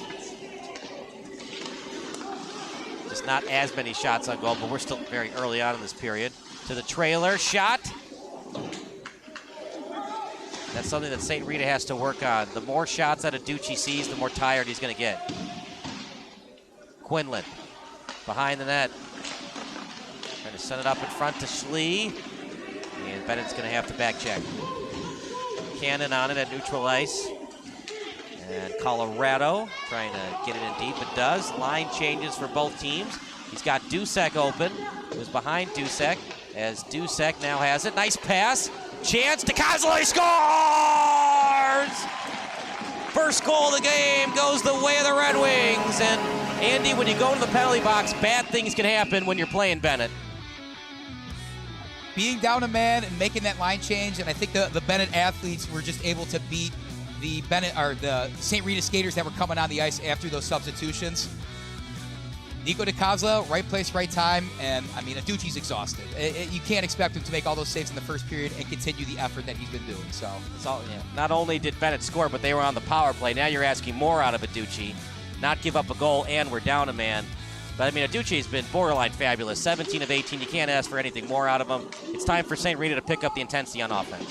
Just not as many shots on goal, but we're still very early on in this period. To the trailer, shot. That's something that St. Rita has to work on. The more shots that Aducci sees, the more tired he's going to get. Quinlan behind the net. Trying Trying to set it up in front to Schlie. And Bennett's going to have to back check. Cannon on it at neutral ice. And Colorado trying to get it in deep. It does. Line changes for both teams. He's got Dusek open. Who's behind Dusek. As Dusek now has it. Nice pass. Chance. DiCosola scores! First goal of the game goes the way of the Red Wings. And Andy, when you go into the penalty box, bad things can happen when you're playing Benet. Being down a man and making that line change, and I think the Benet athletes were just able to beat the the St. Rita skaters that were coming on the ice after those substitutions. DiCosola, right place, right time, and I mean, Aducci's exhausted. You can't expect him to make all those saves in the first period and continue the effort that he's been doing. So it's all, yeah. Not only did Benet score, but they were on the power play. Now you're asking more out of Aducci, not give up a goal, and we're down a man. But I mean, Aducci's been borderline fabulous. 17 of 18. You can't ask for anything more out of him. It's time for St. Rita to pick up the intensity on offense.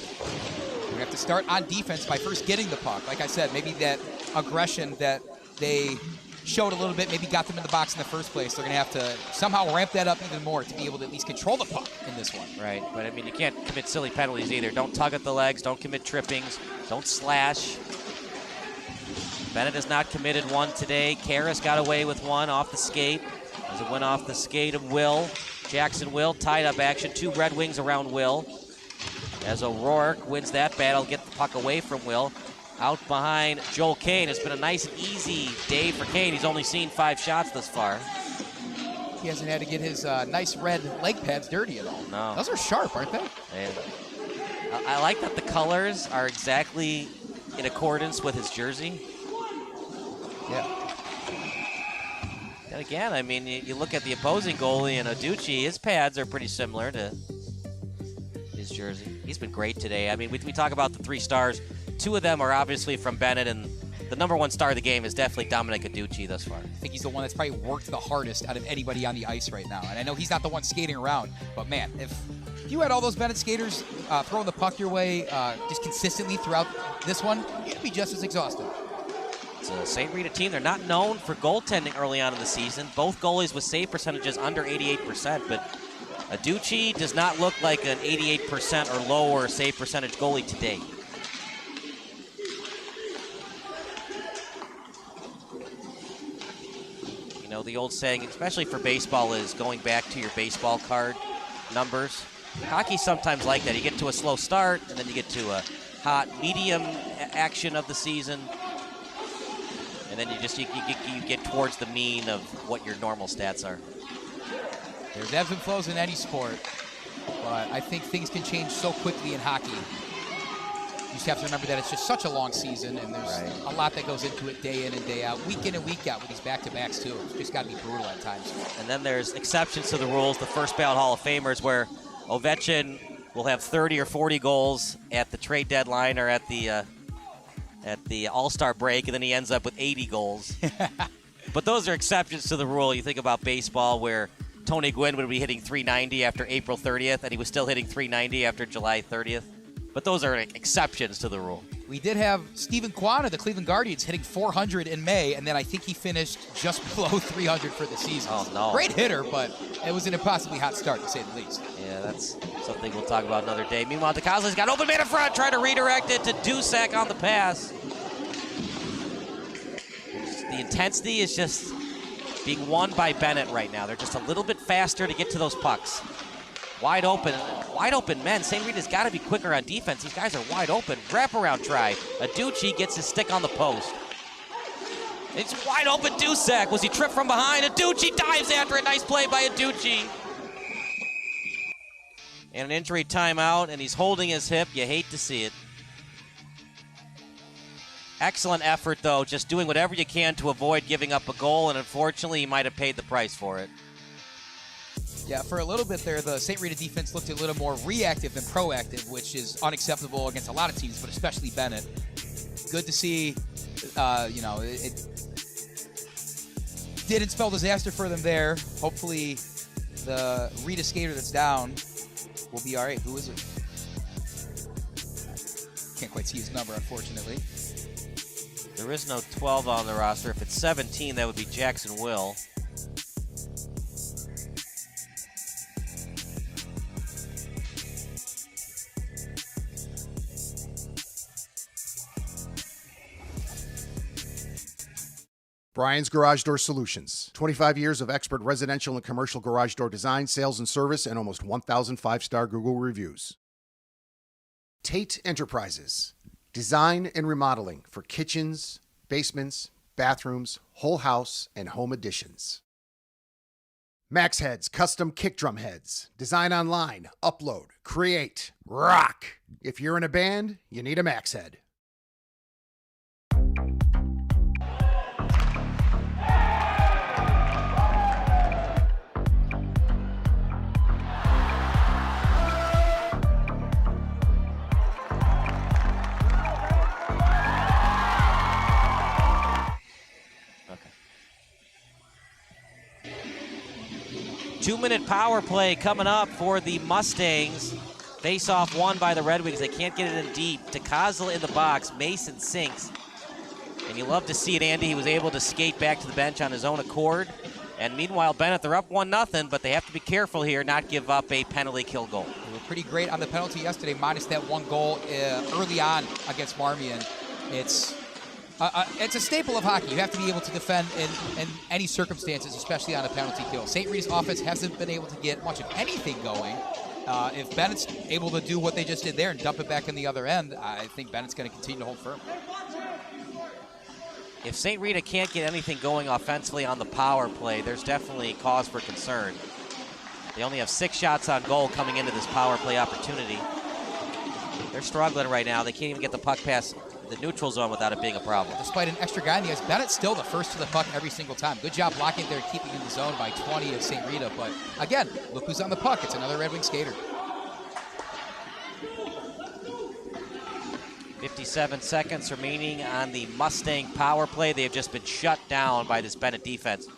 We have to start on defense by first getting the puck. Like I said, maybe that aggression that they showed a little bit, maybe got them in the box in the first place. They're going to have to somehow ramp that up even more to be able to at least control the puck in this one. Right, but I mean, you can't commit silly penalties either. Don't tug at the legs, don't commit trippings, don't slash. Benet has not committed one today. Karras got away with one off the skate. As it went off the skate of Will. Jackson Will, tied up action. 2 Red Wings around Will. As O'Rourke wins that battle, get the puck away from Will. Out behind Joel Koehn. It's been a nice and easy day for Cade. He's only seen 5 shots thus far. He hasn't had to get his nice red leg pads dirty at all. No. Those are sharp, aren't they? I like that the colors are exactly in accordance with his jersey. Yeah. And again, I mean, you look at the opposing goalie and Aducci, his pads are pretty similar to his jersey. He's been great today. I mean, we talk about the 3 stars. 2 of them are obviously from Benet, and the #1 star of the game is definitely Dominic Aducci thus far. I think he's the one that's probably worked the hardest out of anybody on the ice right now. And I know he's not the one skating around, but man, if you had all those Benet skaters throwing the puck your way just consistently throughout this one, you'd be just as exhausted. It's a St. Rita team. They're not known for goaltending early on in the season. Both goalies with save percentages under 88%, but Aducci does not look like an 88% or lower save percentage goalie today. You know, the old saying, especially for baseball, is going back to your baseball card numbers. Hockey sometimes like that. You get to a slow start, and then you get to a hot, medium action of the season. And then you get towards the mean of what your normal stats are. There's ebbs and flows in any sport, but I think things can change so quickly in hockey. You just have to remember that it's just such a long season, and there's a lot that goes into it day in and day out, week in and week out with these back-to-backs too. It's just got to be brutal at times. And then there's exceptions to the rules. The first ballot Hall of Famers, where Ovechkin will have 30 or 40 goals at the trade deadline or at the All-Star break, and then he ends up with 80 goals. But those are exceptions to the rule. You think about baseball, where Tony Gwynn would be hitting .390 after April 30th, and he was still hitting .390 after July 30th. But those are exceptions to the rule. We did have Stephen Kwan of the Cleveland Guardians hitting .400 in May, and then I think he finished just below .300 for the season. Oh, no. Great hitter, but it was an impossibly hot start, to say the least. Yeah, that's something we'll talk about another day. Meanwhile, DiCosola's got open man in front, trying to redirect it to Dusek on the pass. The intensity is just being won by Benet right now. They're just a little bit faster to get to those pucks. Wide open men. St. Rita's got to be quicker on defense. These guys are wide open. Wraparound try. Aducci gets his stick on the post. It's wide open Dusek. Was he tripped from behind? Aducci dives after it. Nice play by Aducci. And an injury timeout, and he's holding his hip. You hate to see it. Excellent effort, though, just doing whatever you can to avoid giving up a goal, and unfortunately, he might have paid the price for it. Yeah, for a little bit there, the St. Rita defense looked a little more reactive than proactive, which is unacceptable against a lot of teams, but especially Benet. Good to see, it didn't spell disaster for them there. Hopefully, the Rita skater that's down will be all right. Who is it? Can't quite see his number, unfortunately. There is no 12 on the roster. If it's 17, that would be Jackson Will. Brian's Garage Door Solutions. 25 years of expert residential and commercial garage door design, sales, and service, and almost 1,000 5-star Google reviews. Tate Enterprises. Design and remodeling for kitchens, basements, bathrooms, whole house, and home additions. Max Heads Custom Kick Drum Heads. Design online, upload, create, rock. If you're in a band, you need a Max Head. Two-minute power play coming up for the Mustangs. Face-off won by the Red Wings. They can't get it in deep. DiCosola in the box. Mason sinks. And you love to see it, Andy. He was able to skate back to the bench on his own accord. And meanwhile, Benet, they're up 1-0, but they have to be careful here, not give up a penalty kill goal. They were pretty great on the penalty yesterday, minus that one goal early on against Marmion. It's a staple of hockey. You have to be able to defend in any circumstances, especially on a penalty kill. St. Rita's offense hasn't been able to get much of anything going. If Bennett's able to do what they just did there and dump it back in the other end, I think Bennett's going to continue to hold firm. If St. Rita can't get anything going offensively on the power play, there's definitely cause for concern. They only have 6 shots on goal coming into this power play opportunity. They're struggling right now. They can't even get the puck past the neutral zone without it being a problem. Despite an extra guy in the ice, Bennett's still the first to the puck every single time. Good job blocking there, keeping in the zone by 20 of St. Rita. But again, look who's on the puck. It's another Red Wing skater. 57 seconds remaining on the Mustang power play. They have just been shut down by this Benet defense.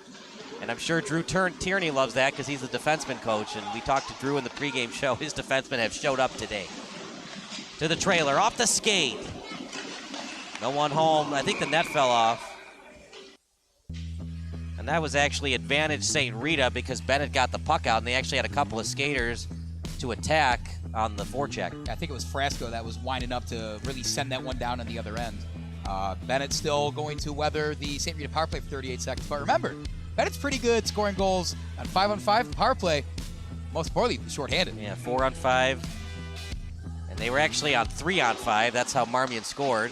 And I'm sure Drew Tierney loves that because he's the defenseman coach. And we talked to Drew in the pregame show. His defensemen have showed up today. To the trailer, off the skate. No one home. I think the net fell off. And that was actually advantage St. Rita because Benet got the puck out and they actually had a couple of skaters to attack on the forecheck. I think it was Frasco that was winding up to really send that one down on the other end. Benet still going to weather the St. Rita power play for 38 seconds. But remember, Bennett's pretty good scoring goals on 5-on-5 power play. Most importantly, shorthanded. Yeah, 4-on-5. And they were actually on 3-on-5. That's how Marmion scored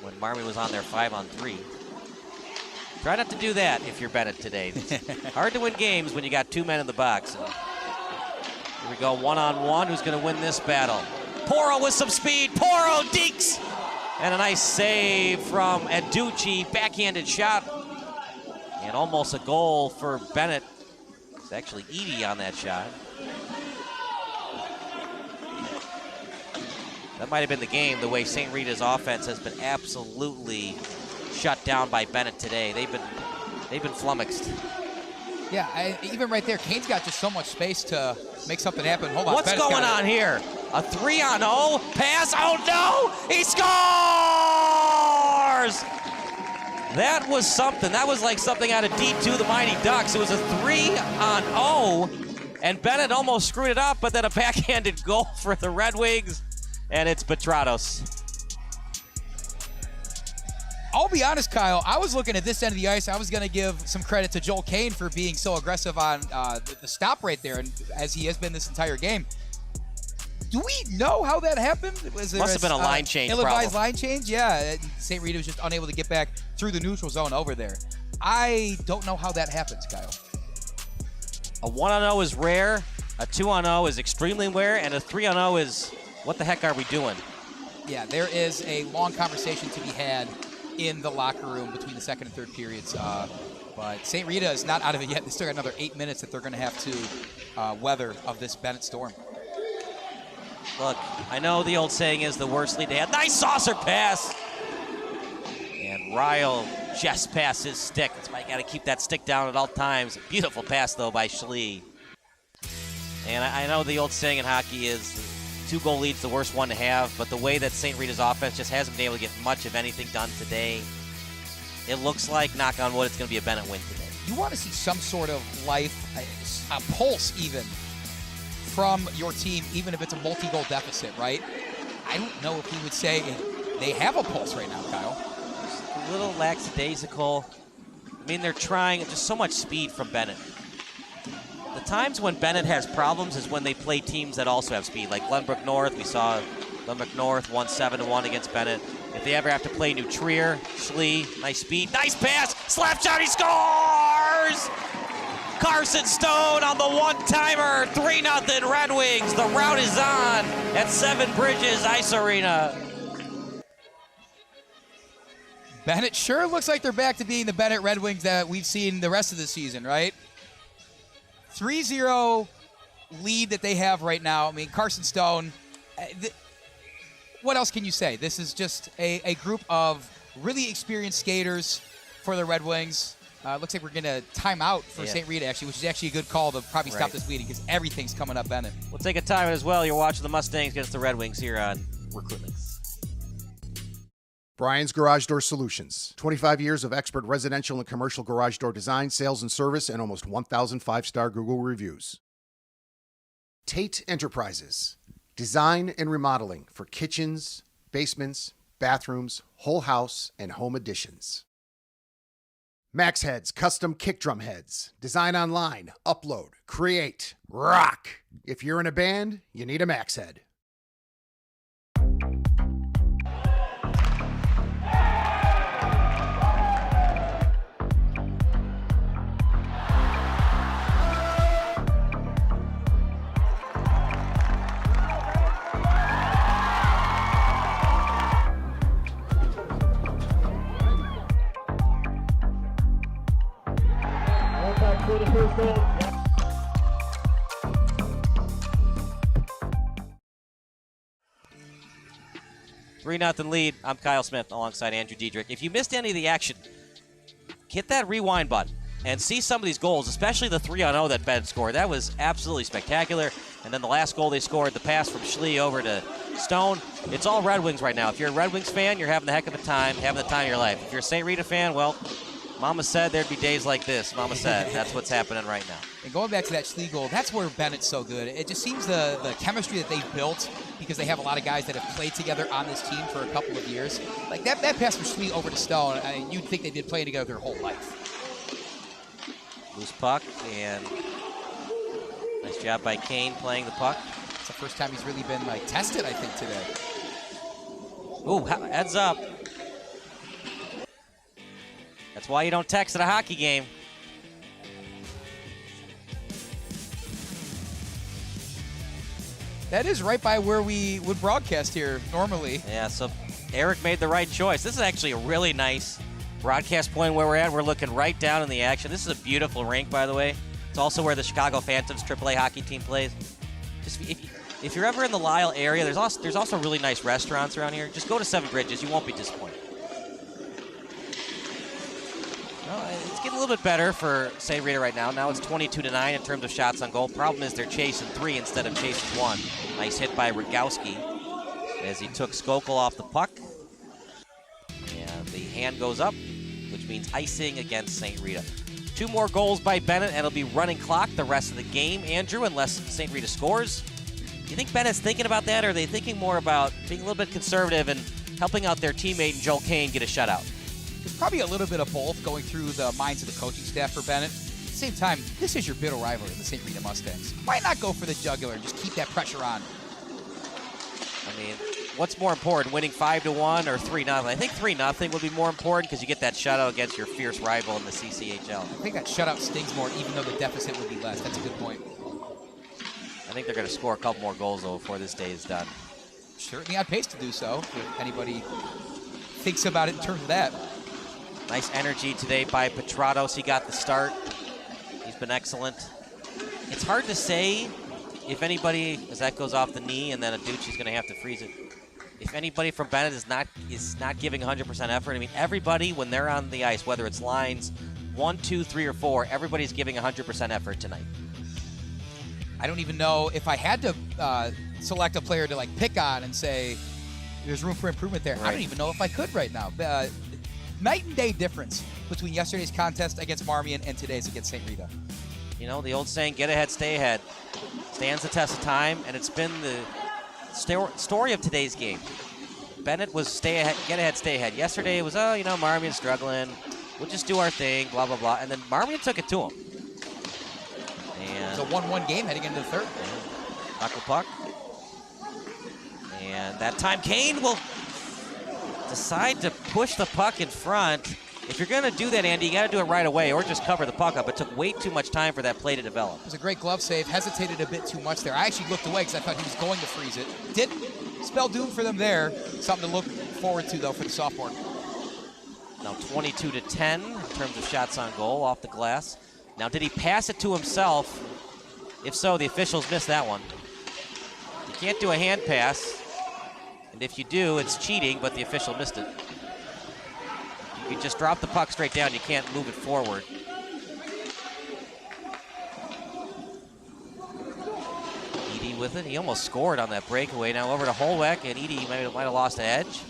when Marmion was on their 5-on-3. Try not to do that if you're Benet today. It's hard to win games when you got 2 men in the box. And here we go, 1-on-1. Who's going to win this battle? Porro with some speed. Porro dekes! And a nice save from Aducci. Backhanded shot. And almost a goal for Benet. It's actually Edie on that shot. That might have been the game, the way St. Rita's offense has been absolutely shut down by Benet today. They've been flummoxed. Yeah, even right there, Koehn's got just so much space to make something happen. Hold on. What's going on here? A 3-on-0 pass. Oh no! He scores! That was something. That was like something out of D2, the Mighty Ducks. It was a 3-on-0, and Benet almost screwed it up, but then a backhanded goal for the Red Wings, and it's Petratos. I'll be honest, Kyle, I was looking at this end of the ice. I was going to give some credit to Joel Koehn for being so aggressive on the stop right there, and as he has been this entire game. Do we know how that happened? Must have been a line change ill-advised line change? Yeah, St. Rita was just unable to get back through the neutral zone over there. I don't know how that happens, Kyle. A 1-on-0 is rare, a 2-on-0 is extremely rare, and a 3-on-0 is, what the heck are we doing? Yeah, there is a long conversation to be had in the locker room between the second and third periods. But St. Rita is not out of it yet. They still got another 8 minutes that they're going to have to weather of this Benet storm. Look, I know the old saying is the worst lead they had. Nice saucer pass! And Ryle just passed his stick. That's why you got to keep that stick down at all times. Beautiful pass, though, by Schlie. And I know the old saying in hockey is 2-goal lead's the worst one to have, but the way that St. Rita's offense just hasn't been able to get much of anything done today, it looks like, knock on wood, it's going to be a Benet win today. You want to see some sort of life, a pulse even, from your team, even if it's a multi-goal deficit, right? I don't know if we would say they have a pulse right now, Kyle. Just a little lackadaisical. I mean, they're trying, just so much speed from Benet. The times when Benet has problems is when they play teams that also have speed. Like Glenbrook North, we saw Glenbrook North won 7-1 against Benet. If they ever have to play New Trier, Schlie, nice speed, nice pass, slap shot, he scores! Carson Stone on the one-timer, 3-0 Red Wings. The route is on at Seven Bridges Ice Arena. Benet sure looks like they're back to being the Benet Red Wings that we've seen the rest of the season, right? 3-0 lead that they have right now. I mean, Carson Stone, what else can you say? This is just a group of really experienced skaters for the Red Wings. Looks like we're going to time out for St. Rita, actually, which is actually a good call to probably stop this bleeding because everything's coming up Benet. We'll take a timeout as well. You're watching the Mustangs against the Red Wings here on Recruitlings. Brian's Garage Door Solutions. 25 years of expert residential and commercial garage door design, sales, and service, and almost 1,000 5-star Google reviews. Tate Enterprises. Design and remodeling for kitchens, basements, bathrooms, whole house, and home additions. Max Heads Custom Kick Drum Heads. Design online, upload, create, rock. If you're in a band, you need a Max Head. For the first goal. 3-0 lead. I'm Kyle Smith alongside Andrew Diedrich. If you missed any of the action, hit that rewind button and see some of these goals, especially the 3-0 that Ben scored. That was absolutely spectacular. And then the last goal they scored, the pass from Schlie over to Stone. It's all Red Wings right now. If you're a Red Wings fan, you're having the heck of a time, having the time of your life. If you're a St. Rita fan, well, Mama said there'd be days like this. Mama said that's what's happening right now. And going back to that Schlie goal, that's where Benet's so good. It just seems the chemistry that they've built, because they have a lot of guys that have played together on this team for a couple of years. Like that pass from Schlie over to Stone, I mean, you'd think they've been playing together their whole life. Loose puck, and nice job by Koehn playing the puck. It's the first time he's really been tested, I think, today. Ooh, heads up. That's why you don't text at a hockey game. That is right by where we would broadcast here normally. Yeah, so Eric made the right choice. This is actually a really nice broadcast point where we're at. We're looking right down in the action. This is a beautiful rink, by the way. It's also where the Chicago Phantoms AAA hockey team plays. Just if you're ever in the Lyle area, there's also really nice restaurants around here. Just go to Seven Bridges. You won't be disappointed. Well, it's getting a little bit better for St. Rita right now. Now it's 22-9 in terms of shots on goal. Problem is they're chasing 3 instead of chasing 1. Nice hit by Rogowski as he took Cchl off the puck. And the hand goes up, which means icing against St. Rita. 2 more goals by Benet, and it'll be running clock the rest of the game, Andrew, unless St. Rita scores. Do you think Benet's thinking about that, or are they thinking more about being a little bit conservative and helping out their teammate Joel Koehn get a shutout? There's probably a little bit of both going through the minds of the coaching staff for Benet. At the same time, this is your bitter rivalry, the St. Rita Mustangs. Why not go for the jugular and just keep that pressure on? I mean, what's more important, winning 5-1 or 3-0? I think 3-0 would be more important because you get that shutout against your fierce rival in the CCHL. I think that shutout stings more, even though the deficit would be less. That's a good point. I think they're going to score a couple more goals, though, before this day is done. Certainly on pace to do so, if anybody thinks about it in terms of that. Nice energy today by Petratos. He got the start. He's been excellent. It's hard to say if anybody, as that goes off the knee, and then Aducci's going to have to freeze it. If anybody from Benet is not giving 100% effort, I mean, everybody, when they're on the ice, whether it's lines 1, 2, 3, or 4, everybody's giving 100% effort tonight. I don't even know if I had to select a player to pick on and say there's room for improvement there. Right. I don't even know if I could right now. Night and day difference between yesterday's contest against Marmion and today's against St. Rita. You know, the old saying, get ahead, stay ahead, stands the test of time, and it's been the story of today's game. Benet was stay ahead, get ahead, stay ahead. Yesterday it was, Marmion struggling. we'll just do our thing, blah, blah, blah. And then Marmion took it to him. It's a 1-1 game heading into the third. Knuckle puck. And that time Koehn will decide to push the puck in front. If you're going to do that, Andy, you got to do it right away or just cover the puck up. It took way too much time for that play to develop. It was a great glove save. Hesitated a bit too much there. I actually looked away because I thought he was going to freeze it. Didn't. Spell doom for them there. Something to look forward to, though, for the sophomore. Now 22-10 in terms of shots on goal off the glass. Now, did he pass it to himself? If so, the officials missed that one. You can't do a hand pass. And if you do, it's cheating, but the official missed it. You just drop the puck straight down. You can't move it forward. Edie with it. He almost scored on that breakaway. Now over to Holweck, and Edie might have lost the edge.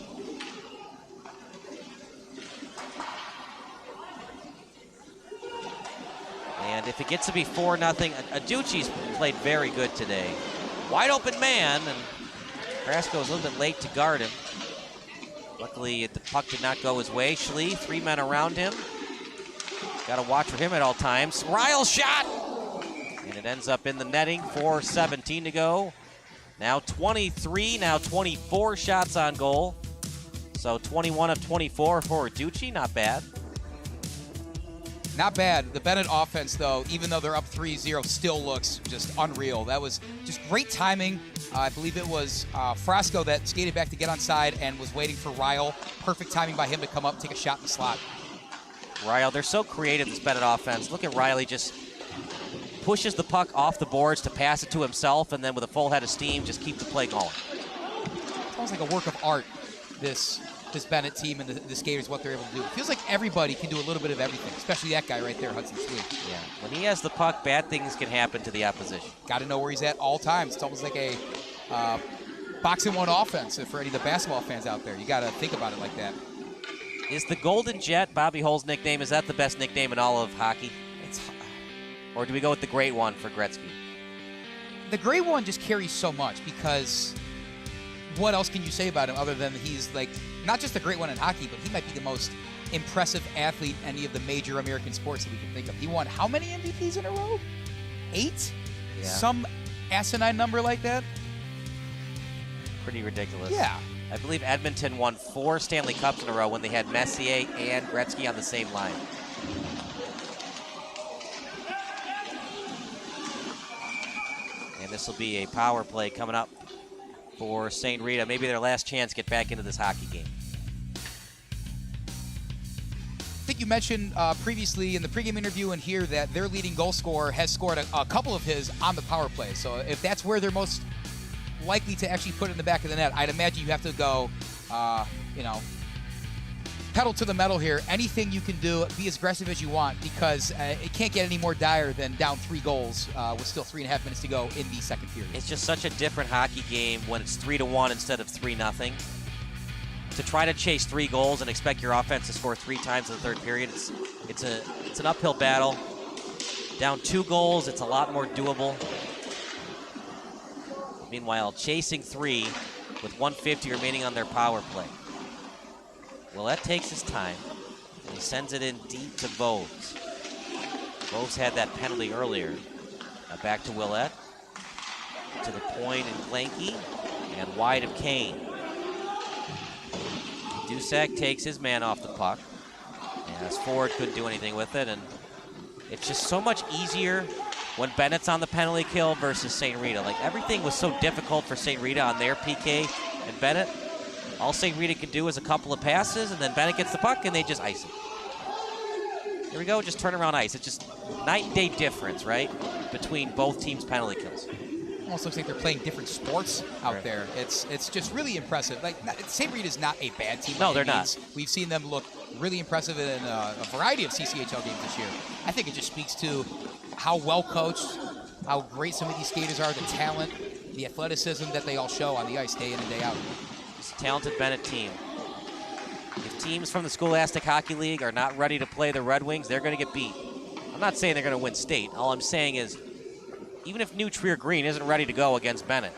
And if it gets to be 4-0, Aducci's played very good today. Wide open man, and Carrasco's a little bit late to guard him. Luckily, the puck did not go his way. Schlie, 3 men around him. Got to watch for him at all times. Ryle shot! And it ends up in the netting. 4:17 to go. Now 23, now 24 shots on goal. So 21 of 24 for Aducci, not bad. Not bad. The Benet offense, though, even though they're up 3-0, still looks just unreal. That was just great timing. I believe it was Frasco that skated back to get on side and was waiting for Ryle. Perfect timing by him to come up, take a shot in the slot. Ryle, they're so creative, this Benet offense. Look at Riley just pushes the puck off the boards to pass it to himself, and then with a full head of steam, just keep the play going. It's almost like a work of art, this Benet team and the skaters, what they're able to do. It feels like everybody can do a little bit of everything, especially that guy right there, Hudson Schlie. Yeah, when he has the puck, bad things can happen to the opposition. Got to know where he's at all times. It's almost like a boxing one offense for any of the basketball fans out there. You got to think about it like that. Is the Golden Jet, Bobby Hull's nickname, is that the best nickname in all of hockey? Or do we go with the Great One for Gretzky? The Great One just carries so much because what else can you say about him other than he's like not just a great one in hockey, but he might be the most impressive athlete in any of the major American sports that we can think of. He won how many MVPs in a row? 8? Yeah. Some asinine number like that? Pretty ridiculous. Yeah. I believe Edmonton won 4 Stanley Cups in a row when they had Messier and Gretzky on the same line. And this will be a power play coming up for St. Rita. Maybe their last chance to get back into this hockey game. I think you mentioned previously in the pregame interview and here that their leading goal scorer has scored a couple of his on the power play. So if that's where they're most likely to actually put it in the back of the net, I'd imagine you have to go, pedal to the metal here. Anything you can do, be as aggressive as you want, because it can't get any more dire than down 3 goals with still 3.5 minutes to go in the second period. It's just such a different hockey game when it's 3-1 instead of 3-0. To try to chase 3 goals and expect your offense to score 3 times in the third period, it's an uphill battle. Down 2 goals, it's a lot more doable. Meanwhile, chasing 3 with 1:50 remaining on their power play. Willett takes his time, and he sends it in deep to Voves. Voves had that penalty earlier. Now back to Willett, to the point and Glanky, and wide of Koehn. Dusek takes his man off the puck, and as forward couldn't do anything with it, and it's just so much easier when Bennett's on the penalty kill versus St. Rita. Like, everything was so difficult for St. Rita on their PK and Benet. All St. Rita can do is a couple of passes, and then Benet gets the puck, and they just ice it. Here we go, just turn around ice. It's just night and day difference, right, between both teams' penalty kills. Almost looks like they're playing different sports out there. It's just really impressive. Like, St. Rita's not a bad team. No, they're not. We've seen them look really impressive in a variety of CCHL games this year. I think it just speaks to how well coached, how great some of these skaters are, the talent, the athleticism that they all show on the ice day in and day out. It's a talented Benet team. If teams from the Scholastic Hockey League are not ready to play the Red Wings, they're going to get beat. I'm not saying they're going to win state. All I'm saying is, even if New Trier Green isn't ready to go against Benet,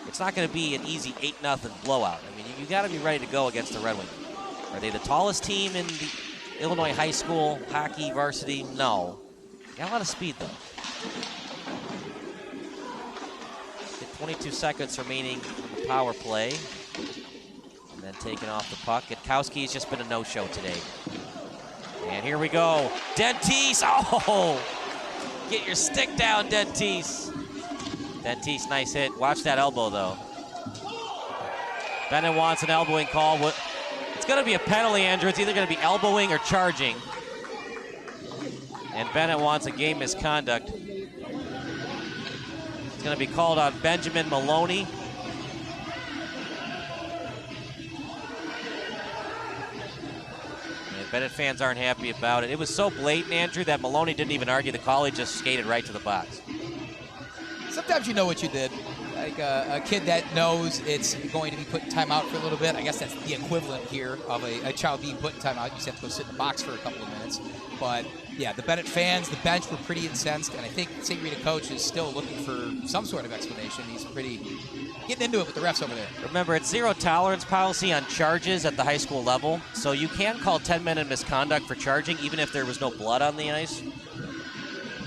it's not going to be an easy 8-0 blowout. I mean, you got to be ready to go against the Red Wings. Are they the tallest team in Illinois high school hockey varsity? No. Got a lot of speed, though. 22 seconds remaining on the power play. And then taking off the puck. Gutkowski's just been a no-show today. And here we go. Dentice. Oh! Get your stick down, Dentice. Dentice, nice hit. Watch that elbow, though. Benet wants an elbowing call. It's going to be a penalty, Andrew. It's either going to be elbowing or charging. And Benet wants a game misconduct. It's going to be called on Benjamin Maloney. And Benet fans aren't happy about it. It was so blatant, Andrew, that Maloney didn't even argue the call. He just skated right to the box. Sometimes you know what you did. Like a kid that knows it's going to be put in timeout for a little bit. I guess that's the equivalent here of a child being put in timeout. You just have to go sit in the box for a couple of minutes. But yeah, the Benet fans, the bench were pretty incensed, and I think St. Rita coach is still looking for some sort of explanation. He's pretty getting into it with the refs over there. Remember, it's zero tolerance policy on charges at the high school level, so you can call 10-minute misconduct for charging even if there was no blood on the ice.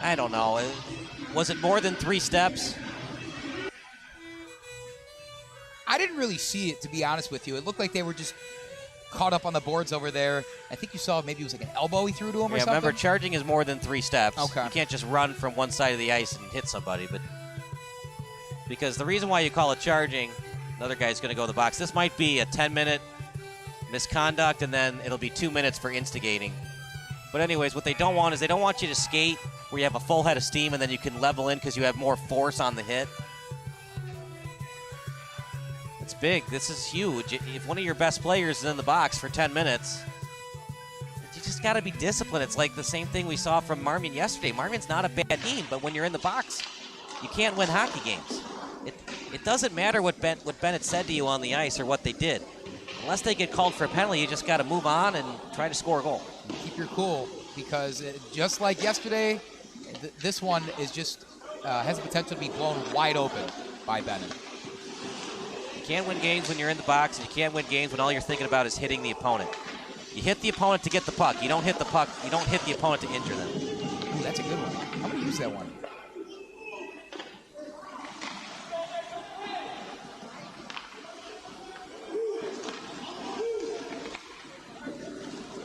I don't know. Was it more than 3 steps? I didn't really see it, to be honest with you. It looked like they were just caught up on the boards over there. I think you saw maybe it was like an elbow he threw to him or something. Yeah, remember, charging is more than 3 steps. Okay. You can't just run from one side of the ice and hit somebody. But because the reason why you call it charging, another guy's going to go to the box. This might be a 10-minute misconduct, and then it'll be 2 minutes for instigating. But anyways, what they don't want is they don't want you to skate where you have a full head of steam and then you can level in because you have more force on the hit. It's big. This is huge. If one of your best players is in the box for 10 minutes, you just got to be disciplined. It's like the same thing we saw from Marmion yesterday. Marmion's not a bad team, but when you're in the box, you can't win hockey games. It doesn't matter what Benet said to you on the ice or what they did. Unless they get called for a penalty, you just got to move on and try to score a goal. Keep your cool, because just like yesterday, this one is just has the potential to be blown wide open by Benet. You can't win games when you're in the box, and you can't win games when all you're thinking about is hitting the opponent. You hit the opponent to get the puck. You don't hit the puck. You don't hit the opponent to injure them. Ooh, that's a good one. I'm going to use that one.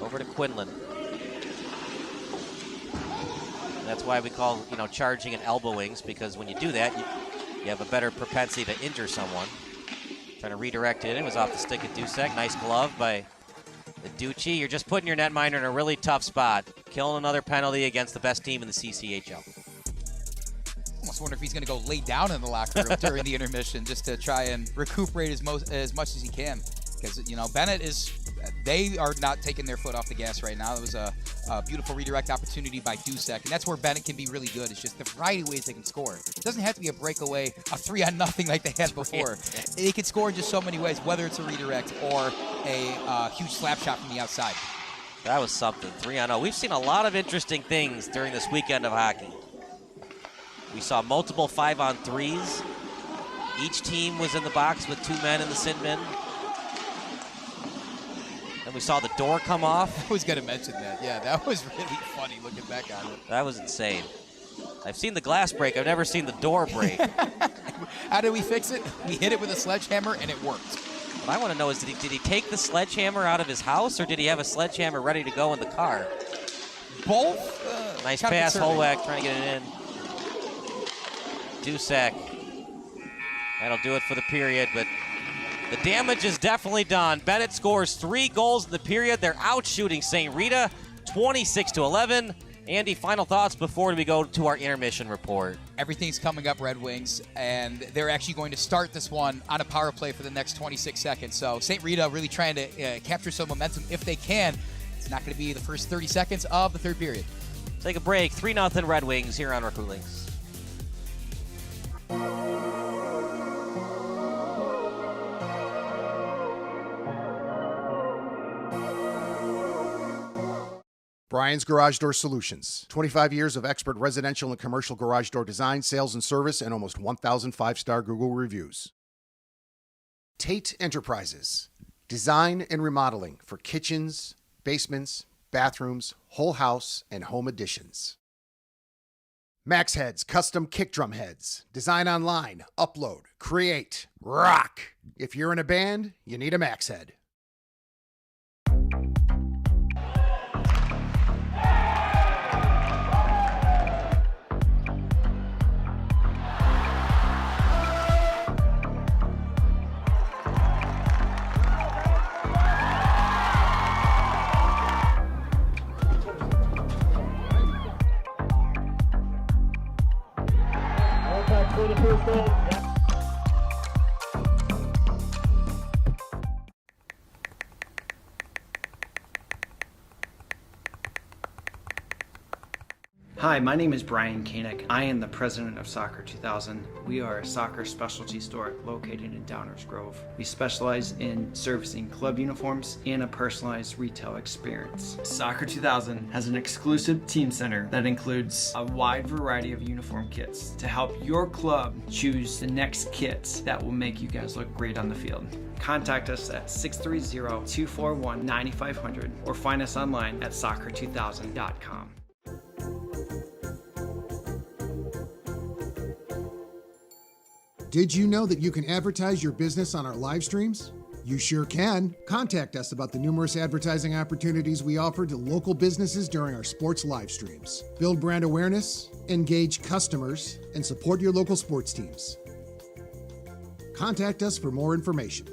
Over to Quinlan. That's why we call, charging and elbowings, because when you do that, you have a better propensity to injure someone. Trying to redirect it in. It was off the stick of Dusek. Nice glove by the Ducci. You're just putting your netminder in a really tough spot. Killing another penalty against the best team in the CCHL. Almost wonder if he's going to go lay down in the locker room during the intermission just to try and recuperate as much as he can. Because, Benet they are not taking their foot off the gas right now. It was a beautiful redirect opportunity by Dusek, and that's where Benet can be really good. It's just the variety of ways they can score. It doesn't have to be a breakaway, a 3-0 like they had before. They can score in just so many ways, whether it's a redirect or a huge slap shot from the outside. That was something, 3-0. We've seen a lot of interesting things during this weekend of hockey. We saw multiple 5-on-3s. Each team was in the box with 2 men in the sin bin. And we saw the door come off. I was going to mention that. Yeah, that was really funny looking back on it. That was insane. I've seen the glass break. I've never seen the door break. How did we fix it? We hit it with a sledgehammer, and it worked. What I want to know is, did he take the sledgehammer out of his house, or did he have a sledgehammer ready to go in the car? Both. Nice pass, Holwack trying to get it in. Dusek. That'll do it for the period, but the damage is definitely done. Benet scores 3 goals in the period. They're out shooting St. Rita 26-11. Andy, final thoughts before we go to our intermission report. Everything's coming up Red Wings, and they're actually going to start this one on a power play for the next 26 seconds. So St. Rita really trying to capture some momentum if they can. It's not going to be the first 30 seconds of the third period. Take a break. 3-0 Red Wings here on Recruitlings. Brian's Garage Door Solutions. 25 years of expert residential and commercial garage door design, sales, and service, and almost 1,000 5-star Google reviews. Tate Enterprises. Design and remodeling for kitchens, basements, bathrooms, whole house, and home additions. Max Heads custom kick drum heads. Design online, upload, create, rock. If you're in a band, you need a Max Head. Hi, my name is Brian Koehn. I am the president of Soccer 2000. We are a soccer specialty store located in Downers Grove. We specialize in servicing club uniforms and a personalized retail experience. Soccer 2000 has an exclusive team center that includes a wide variety of uniform kits to help your club choose the next kits that will make you guys look great on the field. Contact us at 630-241-9500 or find us online at soccer2000.com. Did you know that you can advertise your business on our live streams? You sure can. Contact us about the numerous advertising opportunities we offer to local businesses during our sports live streams. Build brand awareness, engage customers, and support your local sports teams. Contact us for more information.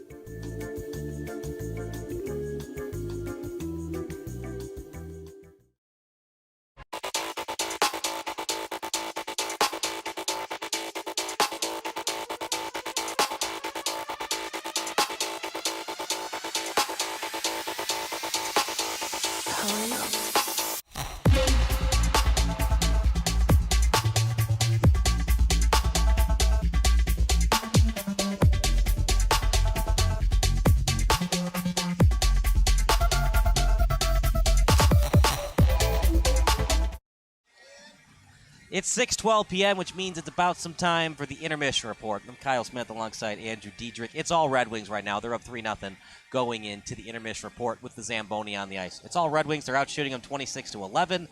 It's 6:12 p.m., which means it's about some time for the intermission report. I'm Kyle Smith alongside Andrew Diedrich. It's all Red Wings right now. They're up 3-0 going into the intermission report with the Zamboni on the ice. It's all Red Wings. They're out shooting them 26-11.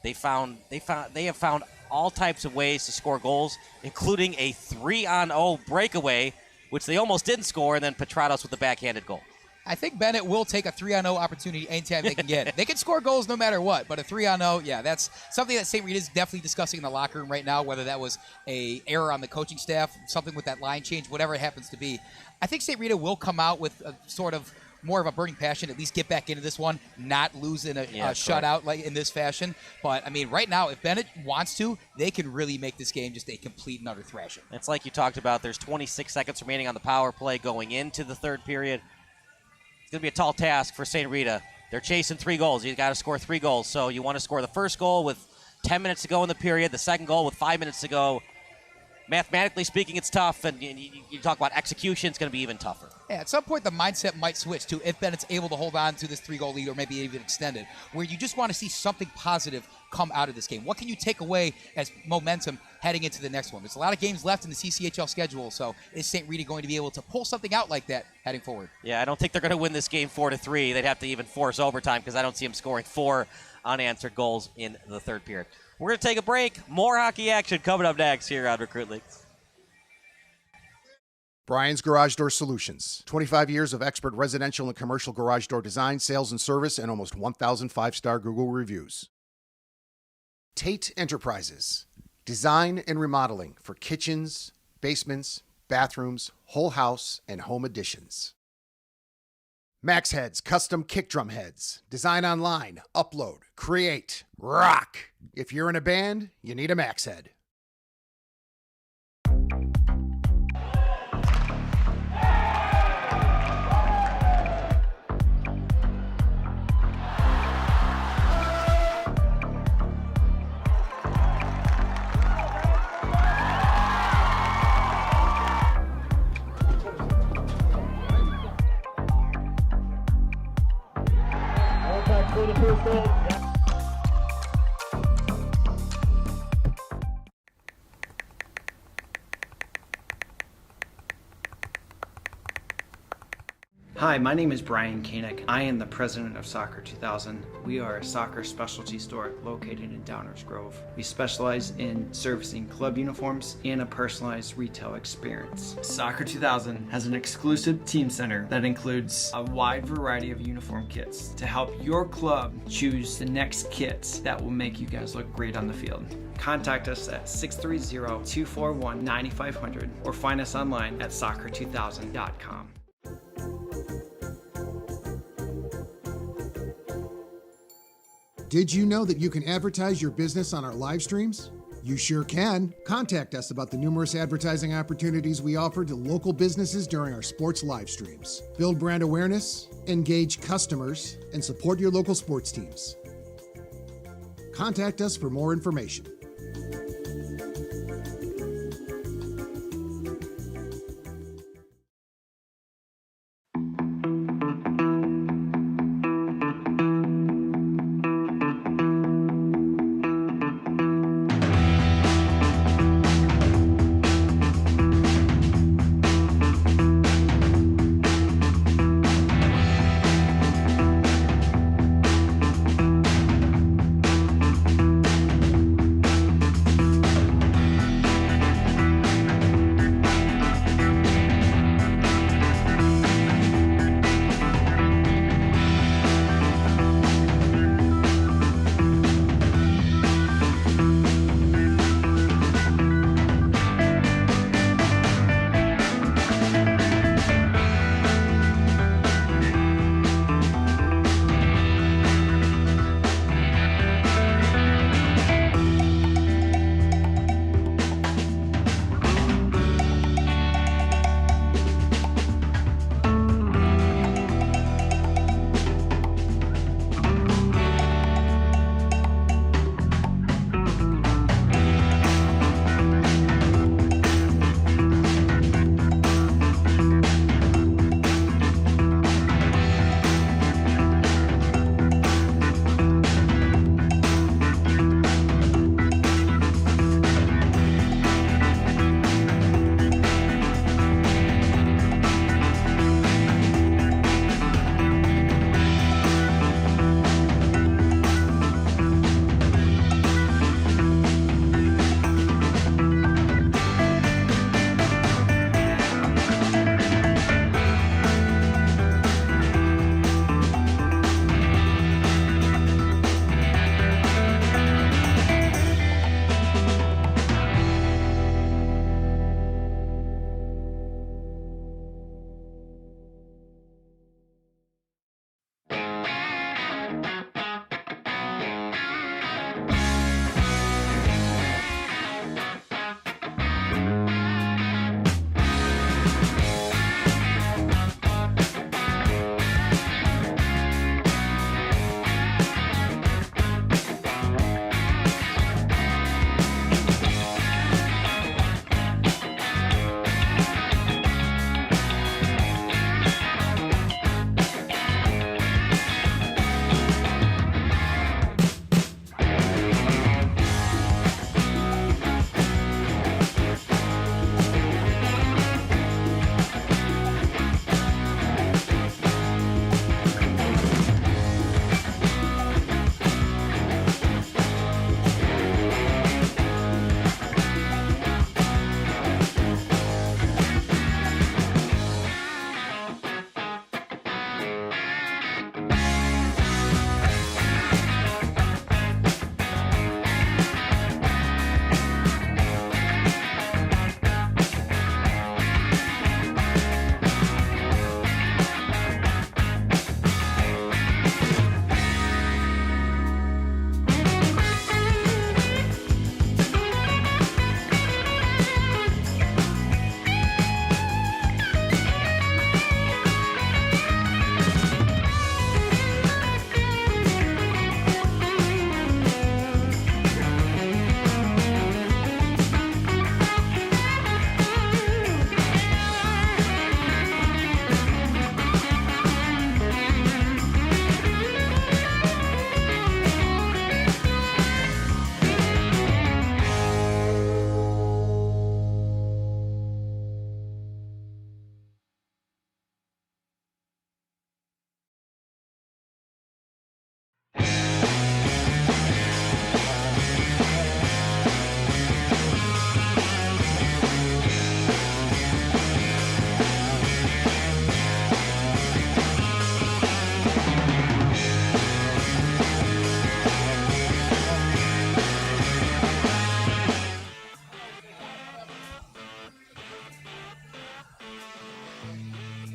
They have found all types of ways to score goals, including a 3-on-0 breakaway, which they almost didn't score, and then Petratos with the backhanded goal. I think Benet will take a 3-on-0 opportunity anytime they can get it. They can score goals no matter what, but a 3-on-0, yeah, that's something that St Rita is definitely discussing in the locker room right now, whether that was an error on the coaching staff, something with that line change, whatever it happens to be. I think St Rita will come out with a sort of more of a burning passion, at least get back into this one, not lose in a shutout like in this fashion. But, I mean, right now, if Benet wants to, they can really make this game just a complete and utter thrashing. It's like you talked about. There's 26 seconds remaining on the power play going into the third period. It's going to be a tall task for St. Rita. They're chasing 3 goals. You've got to score 3 goals. So you want to score the first goal with 10 minutes to go in the period, the second goal with 5 minutes to go. Mathematically speaking, it's tough, and you talk about execution, it's going to be even tougher. Yeah, at some point the mindset might switch to if Bennett's able to hold on to this 3-goal lead or maybe even extend it, where you just want to see something positive come out of this game. What can you take away as momentum heading into the next one? There's a lot of games left in the Cchl schedule, so is St. Rita going to be able to pull something out like that heading forward? Yeah, I don't think they're going to win this game 4-3. They'd have to even force overtime because I don't see them scoring 4 unanswered goals in the third period. We're going to take a break. More hockey action coming up next here on Recruitlings. Brian's Garage Door Solutions. 25 years of expert residential and commercial garage door design, sales, and service, and almost 1,000 5-star Google reviews. Tate Enterprises. Design and remodeling for kitchens, basements, bathrooms, whole house, and home additions. Max Heads custom kick drum heads. Design online, upload, create, rock. If you're in a band, you need a Max Head. Hi, my name is Brian Koehn. I am the president of Soccer 2000. We are a soccer specialty store located in Downers Grove. We specialize in servicing club uniforms and a personalized retail experience. Soccer 2000 has an exclusive team center that includes a wide variety of uniform kits to help your club choose the next kits that will make you guys look great on the field. Contact us at 630-241-9500 or find us online at soccer2000.com. Did you know that you can advertise your business on our live streams? You sure can. Contact us about the numerous advertising opportunities we offer to local businesses during our sports live streams. Build brand awareness, engage customers, and support your local sports teams. Contact us for more information.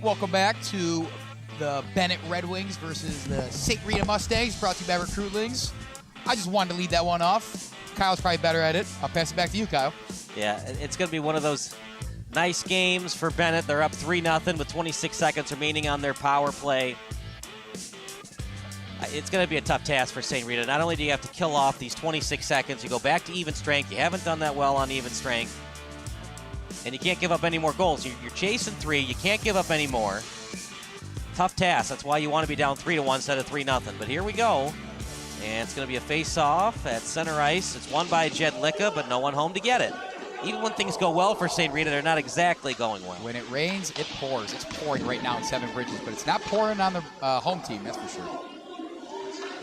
Welcome back to the Benet Red Wings versus the St Rita Mustangs, brought to you by Recruitlings. I just wanted to lead that one off. Kyle's probably better at it. I'll pass it back to you, Kyle. Yeah, it's going to be one of those nice games for Benet. They're up 3-0 with 26 seconds remaining on their power play. It's going to be a tough task for St. Rita. Not only do you have to kill off these 26 seconds, you go back to even strength. You haven't done that well on even strength. And you can't give up any more goals. You're chasing 3. You can't give up any more. Tough task. That's why you want to be down 3-1 instead of 3-0. But here we go. And it's going to be a face-off at center ice. It's won by Jed Licka, but no one home to get it. Even when things go well for St. Rita, they're not exactly going well. When it rains, it pours. It's pouring right now in Seven Bridges, but it's not pouring on the home team, that's for sure.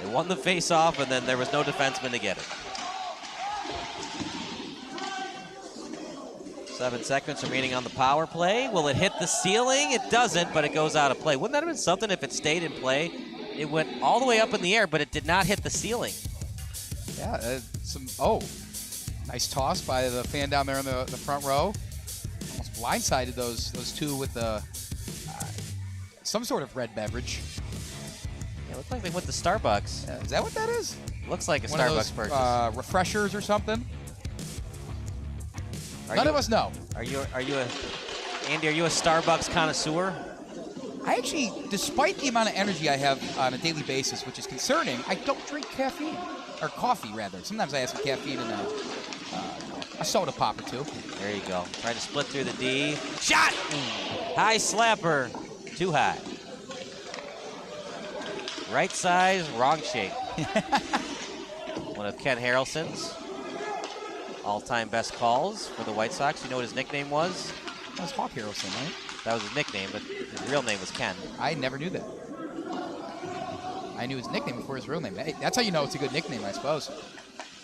They won the face-off, and then there was no defenseman to get it. 7 seconds remaining on the power play. Will it hit the ceiling? It doesn't, but it goes out of play. Wouldn't that have been something if it stayed in play? It went all the way up in the air, but it did not hit the ceiling. Yeah, nice toss by the fan down there in the front row. Almost blindsided those two with some sort of red beverage. Yeah, it looked like they went to Starbucks. Yeah, is that what that is? Looks like a One Starbucks of those, purchase. Refreshers or something? None of us know. Andy, are you a Starbucks connoisseur? I actually, despite the amount of energy I have on a daily basis, which is concerning, I don't drink caffeine. Or coffee, rather. Sometimes I have some caffeine in a soda pop or two. There you go. Trying to split through the D. Shot! High slapper. Too high. Right size, wrong shape. One of Ken Harrelson's all-time best calls for the White Sox. You know what his nickname was? That was Hawk Harrelson, right? That was his nickname, but his real name was Ken. I never knew that. I knew his nickname before his real name. Hey, that's how you know it's a good nickname, I suppose.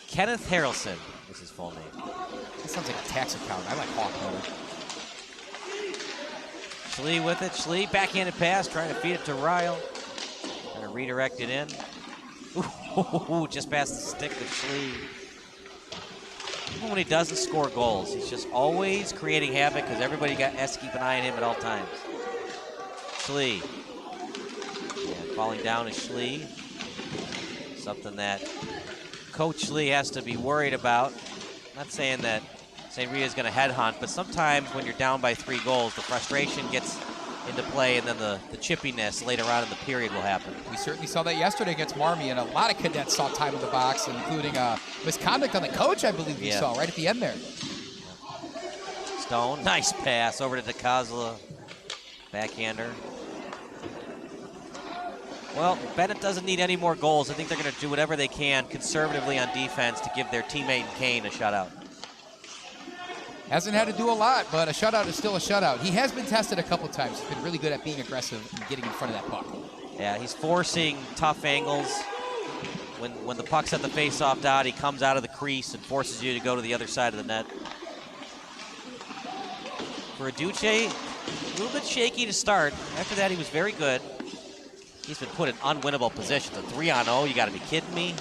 Kenneth Harrelson is his full name. That sounds like a tax account. I like Hawk better. Schlie with it. Schlie, backhanded pass, trying to feed it to Ryle. Trying to redirect it in. Ooh, just past the stick of Schlie. Even when he doesn't score goals, he's just always creating havoc because everybody has to keep an eye on him at all times. Schlie. Yeah, falling down is Schlie. Something that Coach Schlie has to be worried about. I'm not saying that St. Rita is going to headhunt, but sometimes when you're down by 3 goals, the frustration gets into play, and then the chippiness later on in the period will happen. We certainly saw that yesterday against Marmy, and a lot of cadets saw time in the box, including misconduct on the coach, I believe we saw right at the end there. Stone, nice pass over to DiCosola, backhander. Well, Benet doesn't need any more goals. I think they're going to do whatever they can conservatively on defense to give their teammate Koehn a shutout. Hasn't had to do a lot, but a shutout is still a shutout. He has been tested a couple times. He's been really good at being aggressive and getting in front of that puck. Yeah, he's forcing tough angles. When the puck's at the face-off dot, he comes out of the crease and forces you to go to the other side of the net. For Duce, a little bit shaky to start. After that, he was very good. He's been put in unwinnable positions. A 3-on-0, you gotta be kidding me.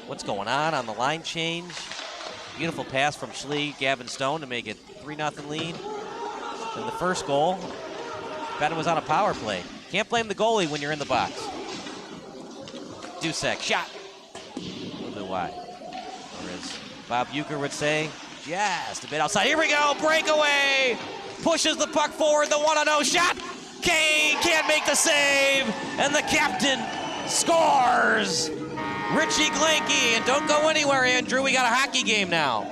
What's going on the line change? Beautiful pass from Schlie, Gavin Stone to make it 3-0 lead. And the first goal, Benet was on a power play. Can't blame the goalie when you're in the box. Dusek, shot. A little bit wide. Or as Bob Uecker would say, just a bit outside. Here we go, breakaway. Pushes the puck forward, the 1-0 shot. Cade can't make the save, and the captain scores. Richie Glanke, and don't go anywhere, Andrew. We got a hockey game now.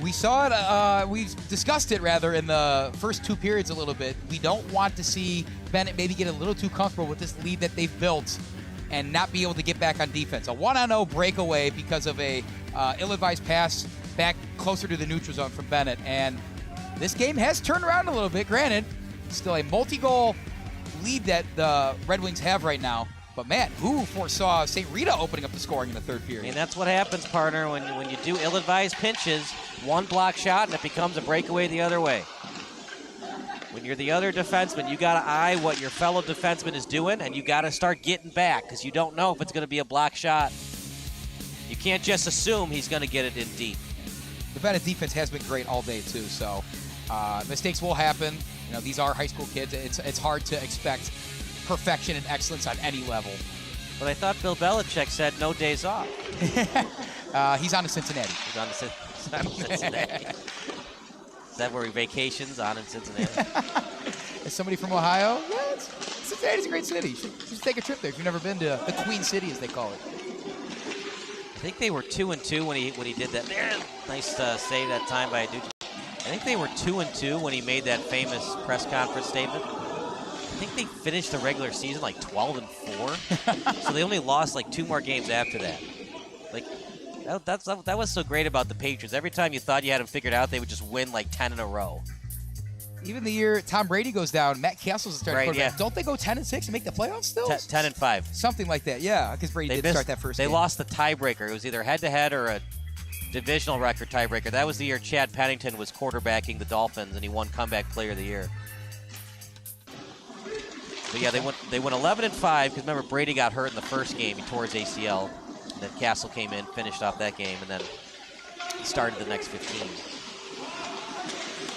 We saw it, we discussed it rather in the first 2 periods a little bit. We don't want to see Benet maybe get a little too comfortable with this lead that they've built and not be able to get back on defense. A 1-0 breakaway because of a ill-advised pass back closer to the neutral zone from Benet. And this game has turned around a little bit. Granted, still a multi-goal lead that the Red Wings have right now. But, man, who foresaw St. Rita opening up the scoring in the 3rd period? And that's what happens, partner, when you do ill-advised pinches, one block shot, and it becomes a breakaway the other way. When you're the other defenseman, you got to eye what your fellow defenseman is doing, and you got to start getting back because you don't know if it's going to be a block shot. You can't just assume he's going to get it in deep. The Benet defense has been great all day, too, so mistakes will happen. these are high school kids. It's hard to expect perfection and excellence on any level. But I thought Bill Belichick said no days off. He's on to Cincinnati. He's on to Cincinnati. Is that where he vacations, on in Cincinnati? As somebody from Ohio, yeah, Cincinnati's a great city. You should take a trip there if you've never been to the Queen City, as they call it. I think they were 2-2 when he did that. Nice save that time by a dude. I think they were 2-2 when he made that famous press conference statement. I think they finished the regular season like 12-4, so they only lost like 2 more games after that. Like that was so great about the Patriots. Every time you thought you had them figured out, they would just win like 10 in a row. Even the year Tom Brady goes down, Matt Castle's the starting quarterback. Yeah. Don't they go 10-6 and make the playoffs still? 10-5. Something like that, yeah, because Brady did start that first game. They lost the tiebreaker. It was either head-to-head or a divisional record tiebreaker. That was the year Chad Pennington was quarterbacking the Dolphins, and he won Comeback Player of the Year. But yeah, they went 11-5 because remember Brady got hurt in the first game. He tore his ACL. And then Castle came in, finished off that game, and then he started the next 15.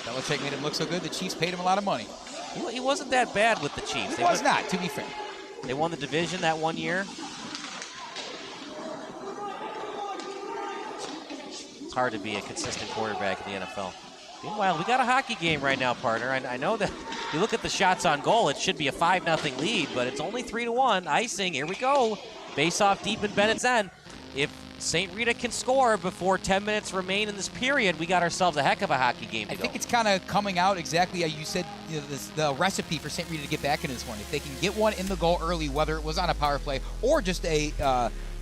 Belichick made him look so good, the Chiefs paid him a lot of money. He wasn't that bad with the Chiefs. He was not, to be fair. They won the division that one year. It's hard to be a consistent quarterback in the NFL. Meanwhile, we got a hockey game right now, partner. I know that you look at the shots on goal, it should be a 5-0 lead, but it's only 3-1. Icing, here we go. Face off deep in Bennett's end. If St. Rita can score before 10 minutes remain in this period, we got ourselves a heck of a hockey game to go. I think it's kind of coming out exactly as you said, the recipe for St. Rita to get back into this one. If they can get one in the goal early, whether it was on a power play or just a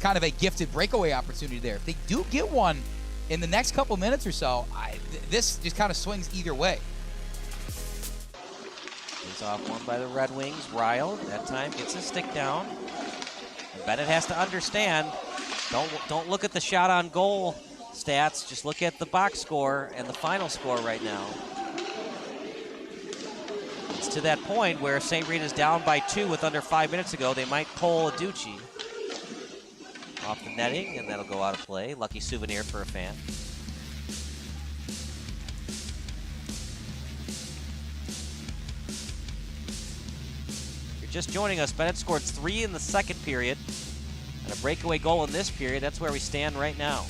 kind of a gifted breakaway opportunity there. If they do get one in the next couple minutes or so, this just kind of swings either way. He's off one by the Red Wings. Ryle, that time, gets his stick down. Bennett has to understand, don't look at the shot on goal stats, just look at the box score and the final score right now. It's to that point where St. Rita's down by 2 with under 5 minutes to go. They might pull a Ducci off the netting, and that'll go out of play. Lucky souvenir for a fan. Just joining us, Bennett scored 3 in the second period and a breakaway goal in this period. That's where we stand right now.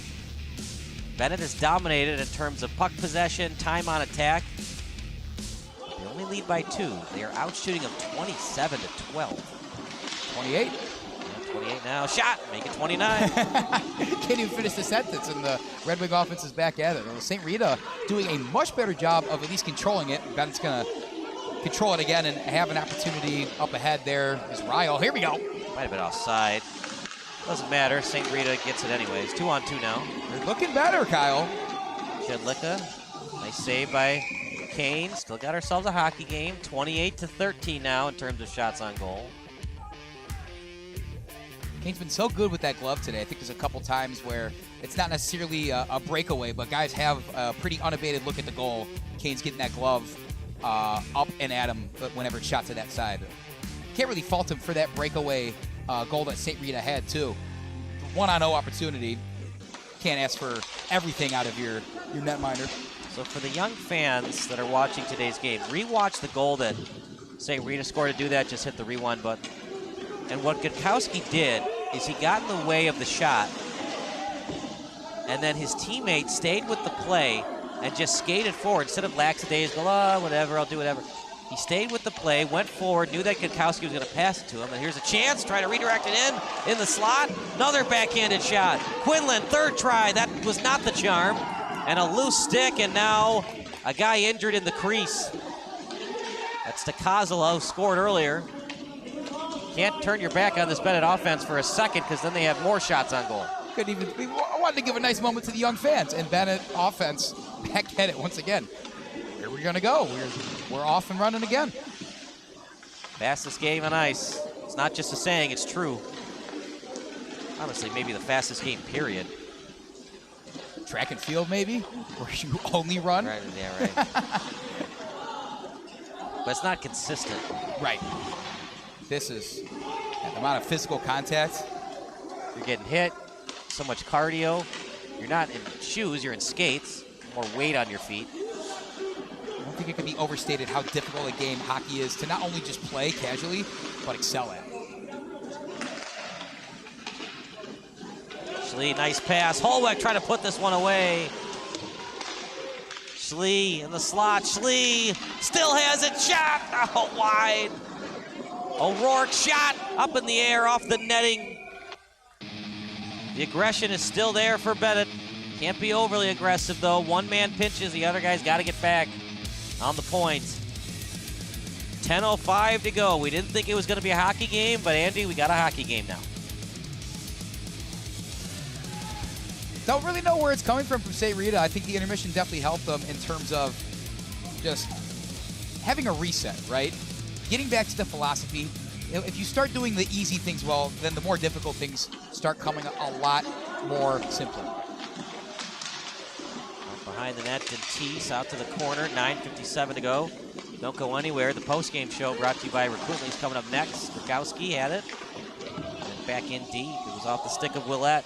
Bennett is dominated in terms of puck possession, time on attack. They only lead by 2. They are out shooting them 27-12. 28? Yeah, 28 now. Shot! Make it 29. Can't even finish the sentence, and the Red Wing offense is back at it. St. Rita doing a much better job of at least controlling it. Bennett's going to control it again and have an opportunity up ahead. There is Ryle. Here we go. Might have been offside. Doesn't matter. St. Rita gets it anyways. 2-on-2 now. They're looking better, Kyle. Luca. Nice save by Koehn. Still got ourselves a hockey game. 28-13 now in terms of shots on goal. Koehn's been so good with that glove today. I think there's a couple times where it's not necessarily a breakaway, but guys have a pretty unabated look at the goal. Koehn's getting that glove up and at him whenever it's shot to that side. Can't really fault him for that breakaway goal that St. Rita had, too. 1-on-0 opportunity. Can't ask for everything out of your netminder. So for the young fans that are watching today's game, rewatch the goal that St. Rita scored. To do that, just hit the rewind button. And what Gudkowski did is he got in the way of the shot, and then his teammate stayed with the play and just skated forward instead of lackadaisical, whatever, I'll do whatever. He stayed with the play, went forward, knew that Gudkowski was going to pass it to him, and here's a chance, try to redirect it in the slot. Another backhanded shot. Quinlan, third try, that was not the charm. And a loose stick, and now a guy injured in the crease. That's DiCosola, who scored earlier. Can't turn your back on this Benet offense for a second, because then they have more shots on goal. I wanted to give a nice moment to the young fans, and Benet offense back at it once again. Where are we going to go? We're off and running again. Fastest game on ice. It's not just a saying, it's true. Honestly, maybe the fastest game, period. Track and field, maybe? Where you only run? Right, yeah, right. But it's not consistent. Right. This is the amount of physical contact. You're getting hit, so much cardio. You're not in shoes, you're in skates. More weight on your feet. think it can be overstated how difficult a game hockey is to not only just play casually, but excel at. Schlie, nice pass. Holweck trying to put this one away. Schlie in the slot. Schlie still has it. Shot out wide. O'Rourke shot up in the air off the netting. The aggression is still there for Benet. Can't be overly aggressive though. One man pinches, the other guy's got to get back on the point. 10:05 to go. We didn't think it was going to be a hockey game, but Andy, we got a hockey game now. Don't really know where it's coming from St Rita. I think the intermission definitely helped them in terms of just having a reset, right? Getting back to the philosophy. If you start doing the easy things well, then the more difficult things start coming a lot more simply. Behind the net, Dentice out to the corner, 9:57 to go. Don't go anywhere. The post-game show brought to you by Recruitlings coming up next. Rogowski had it. And back in deep. It was off the stick of Willette.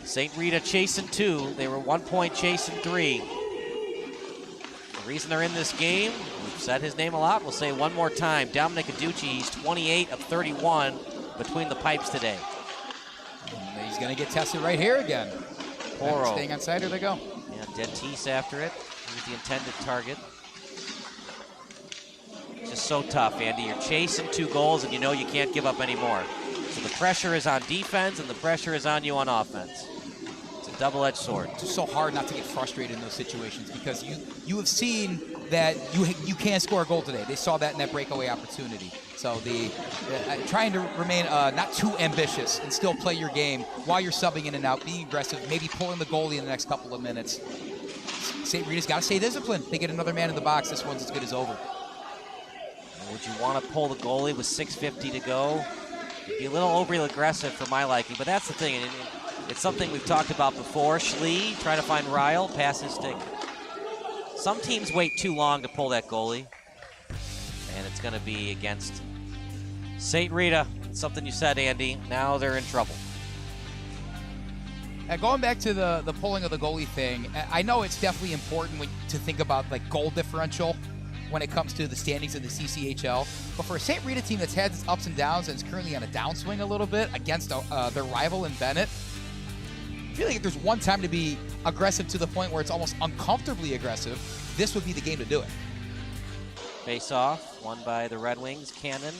St Rita chasing 2. They were 1 point chasing 3. The reason they're in this game, we've said his name a lot. We'll say it one more time. Dominic Aducci, he's 28 of 31 between the pipes today. And he's going to get tested right here again. Porro. Staying on side, or they go. Yeah, Dentice after it. He's the intended target. Just so tough, Andy. You're chasing 2 goals, and you know you can't give up any more. So the pressure is on defense, and the pressure is on you on offense. It's a double-edged sword. It's just so hard not to get frustrated in those situations because you have seen that you can score a goal today. They saw that in that breakaway opportunity. So trying to remain not too ambitious and still play your game while you're subbing in and out, being aggressive, maybe pulling the goalie in the next couple of minutes. St. Rita's got to stay disciplined. They get another man in the box. This one's as good as over. Would you want to pull the goalie with 6:50 to go? It'd be a little overly aggressive for my liking, but that's the thing. It's something we've talked about before. Schlie trying to find Ryle, pass his stick. Some teams wait too long to pull that goalie, and it's going to be against St. Rita. It's something you said, Andy. Now they're in trouble. Going back to the pulling of the goalie thing, I know it's definitely important to think about like goal differential when it comes to the standings in the CCHL. But for a St. Rita team that's had its ups and downs and is currently on a downswing a little bit against their rival in Benet, I feel like if there's one time to be aggressive to the point where it's almost uncomfortably aggressive, this would be the game to do it. Face off, won by the Red Wings. Cannon,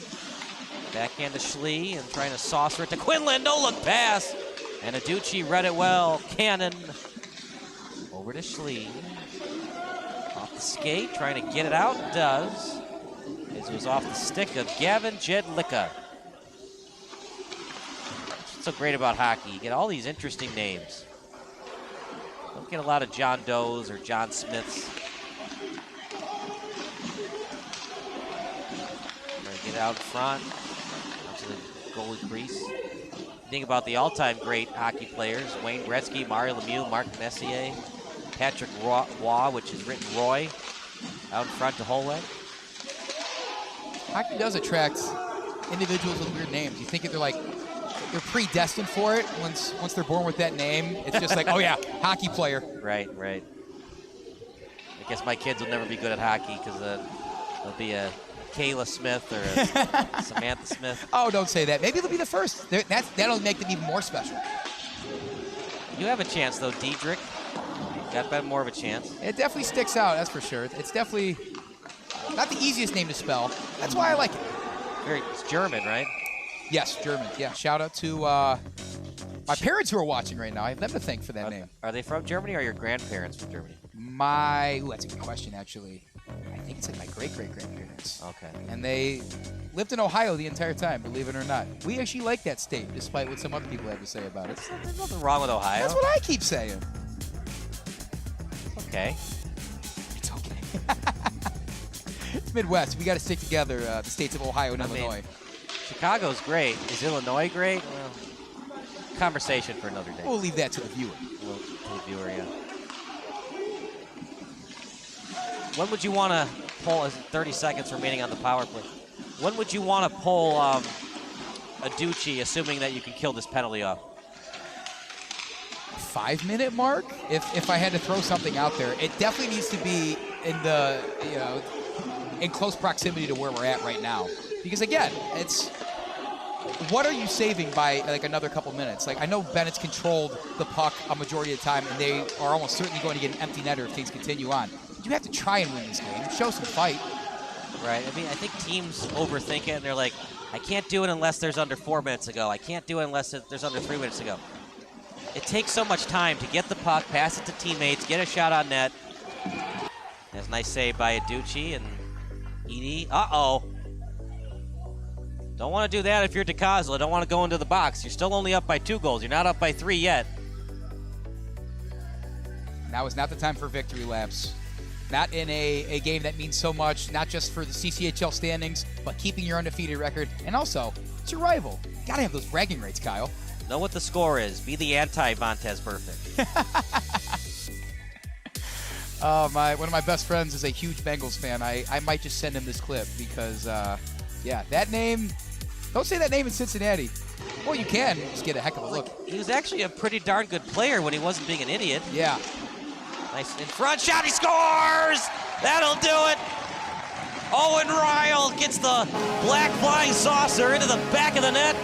backhand to Schlie and trying to saucer it to Quinlan. No look pass. And Aducci read it well. Cannon over to Schlie. Off the skate, trying to get it out. Does. It was off the stick of Gavin Jedlicka. What's so great about hockey? You get all these interesting names. Don't get a lot of John Does or John Smiths. Trying to get out in front. Onto the goalie crease. Think about the all-time great hockey players: Wayne Gretzky, Mario Lemieux, Mark Messier, Patrick Roy, which is written Roy, out in front to Holweck. Hockey does attract individuals with weird names. You think they're predestined for it once they're born with that name. It's just like, oh yeah, hockey player. Right. I guess my kids will never be good at hockey because they'll be a Kayla Smith or a Samantha Smith. Oh, don't say that. Maybe they'll be the first. That'll make them even more special. You have a chance, though, Diedrich. Got more of a chance. It definitely sticks out, that's for sure. It's definitely not the easiest name to spell. That's why I like it. It's German, right? Yes, German. Yeah, shout out to my parents who are watching right now. I have them to thank for that name. Are they from Germany or are your grandparents from Germany? That's a good question, actually. I think it's like my great-great-grandparents. Okay. And they lived in Ohio the entire time, believe it or not. We actually like that state, despite what some other people have to say about it. There's nothing wrong with Ohio. That's what I keep saying. Okay. It's okay. It's Midwest. We got to stick together, the states of Ohio and Illinois. Chicago's great. Is Illinois great? Well, conversation for another day. We'll leave that to the viewer. To the viewer, yeah. When would you want to pull, 30 seconds remaining on the power play, when would you want to pull Aducci, assuming that you can kill this penalty off? 5-minute mark? If I had to throw something out there, it definitely needs to be in close proximity to where we're at right now. Because again, it's what are you saving by like another couple minutes? Like I know Bennett's controlled the puck a majority of the time, and they are almost certainly going to get an empty netter if things continue on. But you have to try and win this game. Show some fight. Right. I mean, I think teams overthink it, and they're like, I can't do it unless there's under 4 minutes to go. I can't do it unless there's under 3 minutes to go. It takes so much time to get the puck, pass it to teammates, get a shot on net. That's a nice save by Aducci and Edie. Uh-oh. Don't want to do that if you're DiCosola. Don't want to go into the box. You're still only up by 2 goals. You're not up by 3 yet. Now is not the time for victory laps. Not in a game that means so much, not just for the CCHL standings, but keeping your undefeated record. And also, it's your rival. You gotta have those bragging rights, Kyle. Know what the score is. Be the anti-Vontaze Perfect. One of my best friends is a huge Bengals fan. I might just send him this clip because, yeah, that name, don't say that name in Cincinnati. Well, you can. Just get a heck of a look. He was actually a pretty darn good player when he wasn't being an idiot. Yeah. Nice in front shot, he scores! That'll do it! Owen Ryle gets the black flying saucer into the back of the net,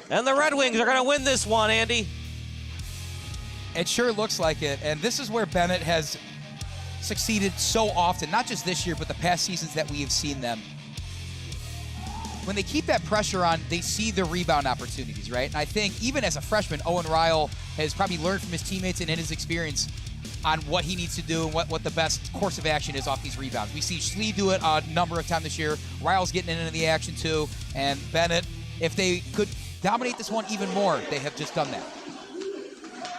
and the Red Wings are gonna win this one, Andy. It sure looks like it, and this is where Benet has succeeded so often, not just this year, but the past seasons that we have seen them. When they keep that pressure on, they see the rebound opportunities, right? And I think even as a freshman, Owen Ryle has probably learned from his teammates and in his experience on what he needs to do and what the best course of action is off these rebounds. We see Schlie do it a number of times this year. Ryle's getting into the action too. And Benet, if they could dominate this one even more, they have just done that.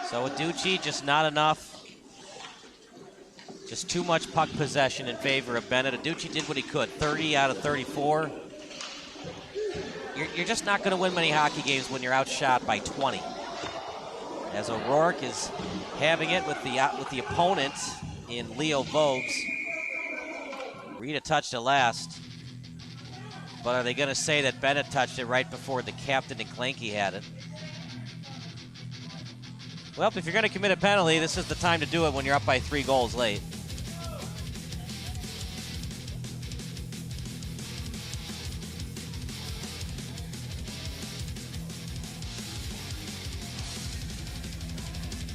So Aducci, just not enough. Just too much puck possession in favor of Benet. Aducci did what he could, 30 out of 34. You're just not going to win many hockey games when you're outshot by 20. As O'Rourke is having it with the opponent in Leo Vogues. Rita touched it last. But are they going to say that Benet touched it right before the captain and Clanky had it? Well, if you're going to commit a penalty, this is the time to do it when you're up by 3 goals late.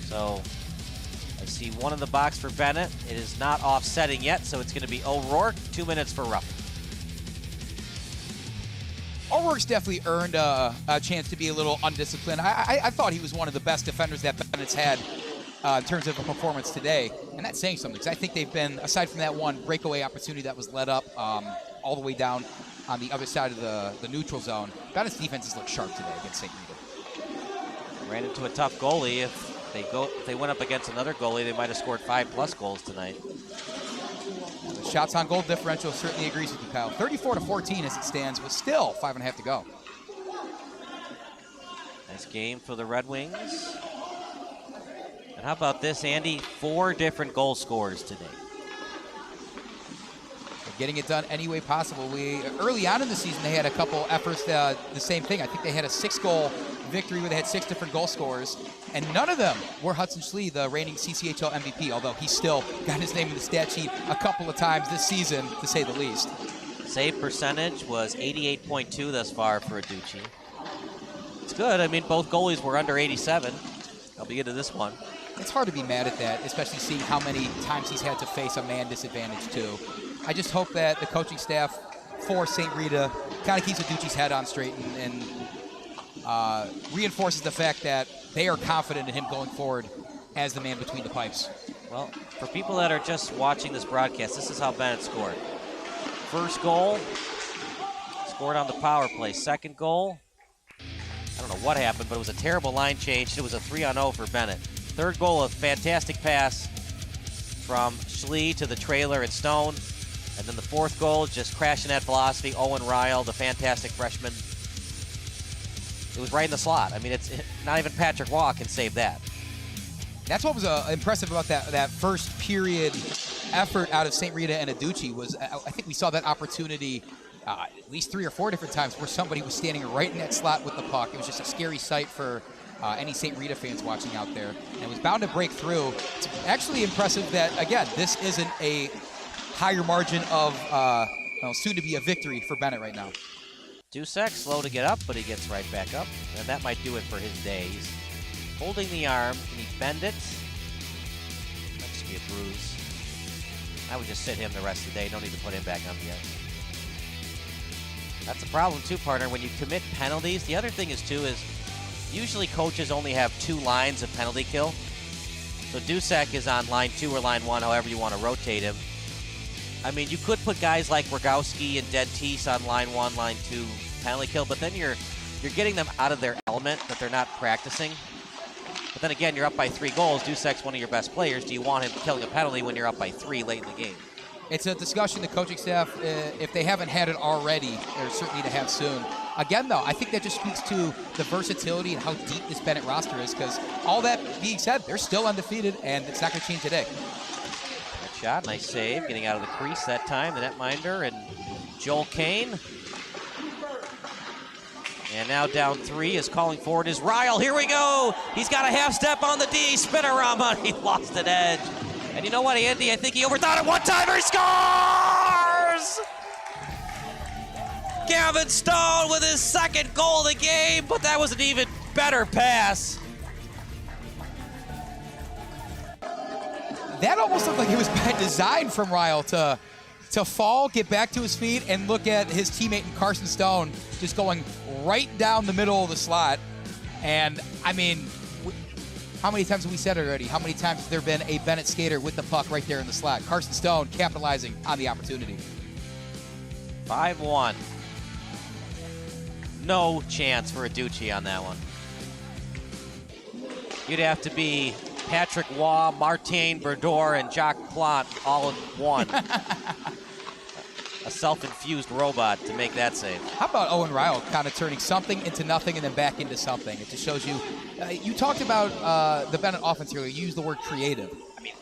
So I see one in the box for Benet. It is not offsetting yet, so it's going to be O'Rourke. 2 minutes for Ruff. O'Rourke's definitely earned a chance to be a little undisciplined. I thought he was one of the best defenders that Bennett's had in terms of a performance today, and that's saying something, because I think they've been, aside from that one breakaway opportunity that was let up all the way down on the other side of the neutral zone, Bennett's defense has looked sharp today against St Rita. Ran into a tough goalie. If they went up against another goalie, they might have scored 5+ goals tonight. The shots on goal differential certainly agrees with you, Kyle. 34-14 as it stands, with still 5.5 to go. Nice game for the Red Wings. And how about this, Andy? 4 different goal scorers today. They're getting it done any way possible. Early on in the season, they had a couple efforts, the same thing. I think they had a 6-goal victory where they had 6 different goal scorers, and none of them were Hudson Schlie, the reigning CCHL MVP, although he still got his name in the stat sheet a couple of times this season, to say the least. Save percentage was 88.2 thus far for Aducci. It's good. I mean, both goalies were under 87. I'll be into this one. It's hard to be mad at that, especially seeing how many times he's had to face a man disadvantage, too. I just hope that the coaching staff for St. Rita kind of keeps Aducci's head on straight and reinforces the fact that they are confident in him going forward as the man between the pipes. Well, for people that are just watching this broadcast, this is how Benet scored. First goal, scored on the power play. Second goal, I don't know what happened, but it was a terrible line change. It was a 3-on-0 for Benet. Third goal, a fantastic pass from Schlie to the trailer and Stone. And then the fourth goal, just crashing at velocity, Owen Ryle, the fantastic freshman. It was right in the slot. I mean, it's not even Patrick Waugh can save that. That's what was impressive about that first period effort out of St. Rita and Aducci was, I think we saw that opportunity at least 3 or 4 different times where somebody was standing right in that slot with the puck. It was just a scary sight for any St. Rita fans watching out there. And it was bound to break through. It's actually impressive that, again, this isn't a higher margin of soon to be a victory for Benet right now. Dusek slow to get up, but he gets right back up. And that might do it for his day. He's holding the arm. Can he bend it? Might just be a bruise. I would just sit him the rest of the day. No need to put him back on the ice. That's a problem too, partner. When you commit penalties, the other thing is usually coaches only have 2 lines of penalty kill. So Dusek is on line 2 or line 1, however you want to rotate him. I mean, you could put guys like Rogowski and Dentice on line 1, line 2 penalty kill, but then you're getting them out of their element that they're not practicing. But then again, you're up by 3 goals. Dusek's one of your best players. Do you want him killing a penalty when you're up by 3 late in the game? It's a discussion the coaching staff, if they haven't had it already, they're certainly to have soon. Again, though, I think that just speaks to the versatility and how deep this Benet roster is, because all that being said, they're still undefeated, and it's not going to change today. Good shot, nice save, getting out of the crease that time, the netminder, and Joel Koehn. And now down 3 is calling forward is Ryle. Here we go. He's got a half step on the D. Spinorama. He lost an edge. And you know what, Andy? I think he overthought it. One-timer. He scores! Gavin Stone with his 2nd goal of the game, but that was an even better pass. That almost looked like it was by design from Ryle to fall, get back to his feet, and look at his teammate in Carson Stone just going right down the middle of the slot. And, I mean, how many times have we said it already? How many times has there been a Benet skater with the puck right there in the slot? Carson Stone capitalizing on the opportunity. 5-1. No chance for a Ducci on that one. You'd have to be Patrick Waugh, Martin Berdor, and Jacques Plante all in one. A self-infused robot to make that save. How about Owen Ryle kind of turning something into nothing and then back into something? It just shows you. You talked about the Benet offense earlier. You used the word creative. I mean,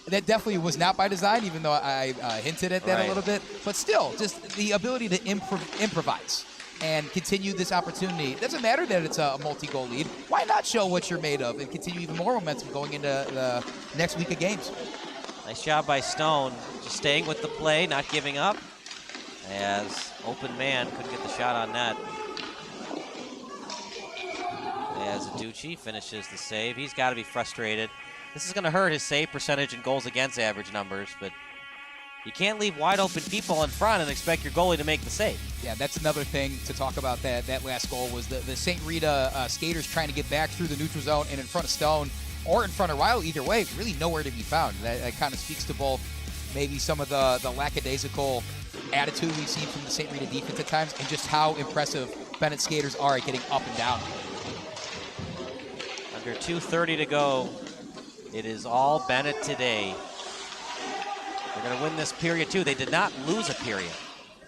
that definitely was not by design, even though I hinted at that a little bit. But still, just the ability to improvise and continue this opportunity. It doesn't matter that it's a multi-goal lead. Why not show what you're made of and continue even more momentum going into the next week of games? Nice job by Stone, just staying with the play, not giving up. As open man, couldn't get the shot on net. As Ducci finishes the save, he's got to be frustrated. This is going to hurt his save percentage and goals against average numbers, but you can't leave wide open people in front and expect your goalie to make the save. Yeah, that's another thing to talk about. That last goal was the St Rita skaters trying to get back through the neutral zone and in front of Stone or in front of Ryle. Either way, really nowhere to be found. That kind of speaks to both maybe some of the lackadaisical attitude we've seen from the St Rita defense at times and just how impressive Benet skaters are at getting up and down. Under 2:30 to go. It is all Benet today. They're going to win this period, too. They did not lose a period.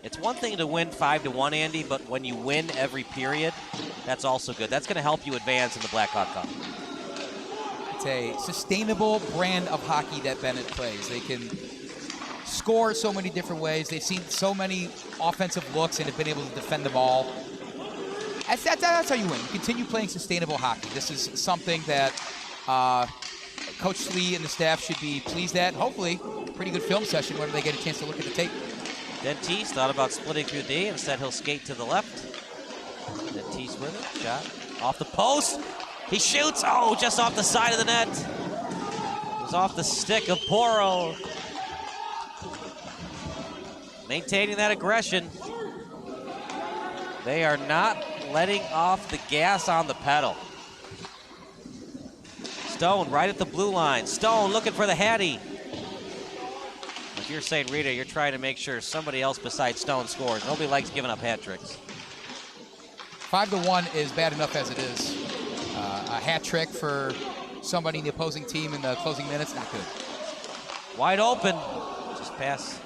It's one thing to win 5-1, Andy, but when you win every period, that's also good. That's going to help you advance in the Blackhawk Cup. It's a sustainable brand of hockey that Benet plays. They can score so many different ways. They've seen so many offensive looks and have been able to defend them all. That's how you win. You continue playing sustainable hockey. This is something that Coach Schlie and the staff should be pleased at. Hopefully, pretty good film session when they get a chance to look at the tape. Dentice thought about splitting through D. Instead, he'll skate to the left. Dentice with it. Shot off the post. He shoots. Oh, just off the side of the net. It was off the stick of Porro. Maintaining that aggression. They are not letting off the gas on the pedal. Stone right at the blue line. Stone looking for the Hattie. If you're St. Rita, you're trying to make sure somebody else besides Stone scores. Nobody likes giving up hat tricks. 5-1 is bad enough as it is. A hat trick for somebody in the opposing team in the closing minutes, not good. Wide open. Just pass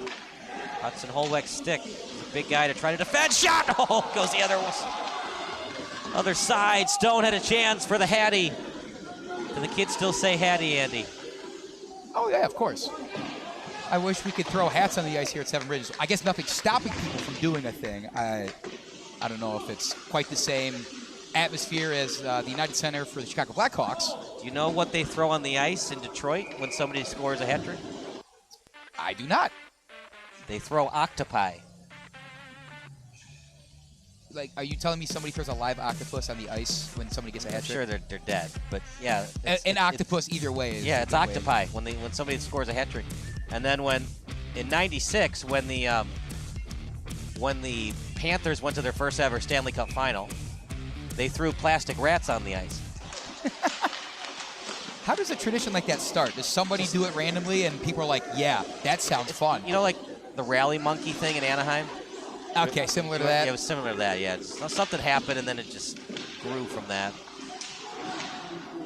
Hudson Holweck's stick. He's a big guy to try to defend. Shot! Oh, goes the other side. Stone had a chance for the Hattie. Do the kids still say Hattie, Andy? Oh, yeah, of course. I wish we could throw hats on the ice here at Seven Bridges. I guess nothing's stopping people from doing a thing. I don't know if it's quite the same atmosphere as the United Center for the Chicago Blackhawks. Do you know what they throw on the ice in Detroit when somebody scores a hat trick? I do not. They throw octopi. Like, are you telling me somebody throws a live octopus on the ice when somebody gets a hat trick? I'm sure they're dead, but yeah. An octopus either way is it's octopi when somebody scores a hat trick. And then in '96 when the Panthers went to their first ever Stanley Cup final, they threw plastic rats on the ice. How does a tradition like that start? Does somebody do it randomly and people are like, yeah, that sounds fun? You know, like the rally monkey thing in Anaheim? Okay, similar to that? Yeah, it was similar to that, yeah. Something happened, and then it just grew from that.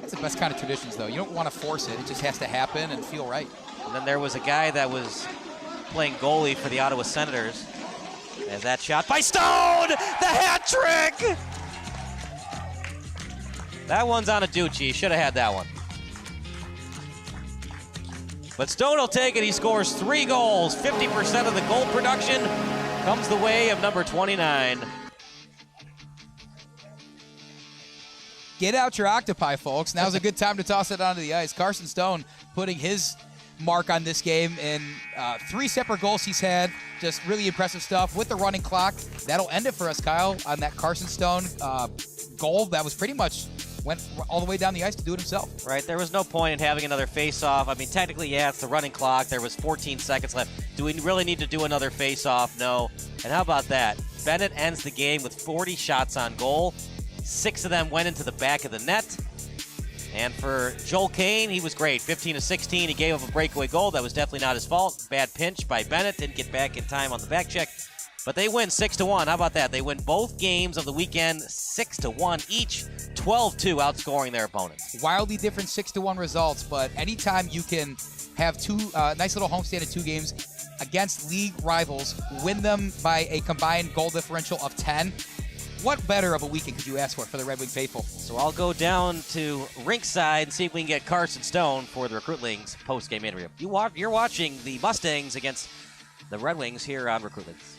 That's the best kind of traditions, though. You don't want to force it. It just has to happen and feel right. And then there was a guy that was playing goalie for the Ottawa Senators. As that shot by Stone! The hat trick! That one's on a Ducci. Should have had that one. But Stone will take it. He scores 3 goals. 50% of the goal production comes the way of number 29. Get out your octopi, folks. Now's a good time to toss it onto the ice. Carson Stone putting his mark on this game in 3 separate goals he's had. Just really impressive stuff with the running clock. That'll end it for us, Kyle, on that Carson Stone goal that was pretty much went all the way down the ice to do it himself. Right, there was no point in having another face-off. I mean, technically, yeah, it's the running clock. There was 14 seconds left. Do we really need to do another face-off? No. And how about that? Benet ends the game with 40 shots on goal. 6 of them went into the back of the net. And for Joel Koehn, he was great. 15 of 16. He gave up a breakaway goal. That was definitely not his fault. Bad pinch by Benet. Didn't get back in time on the back check. But they win 6-1. How about that? They win both games of the weekend 6-1 each. 12-2 outscoring their opponents. Wildly different 6-1 results, but anytime you can have two nice little homestand in 2 games against league rivals, win them by a combined goal differential of 10, what better of a weekend could you ask for the Red Wing faithful? So I'll go down to rinkside and see if we can get Carson Stone for the Recruitlings post-game interview. You're watching the Mustangs against the Red Wings here on Recruitlings.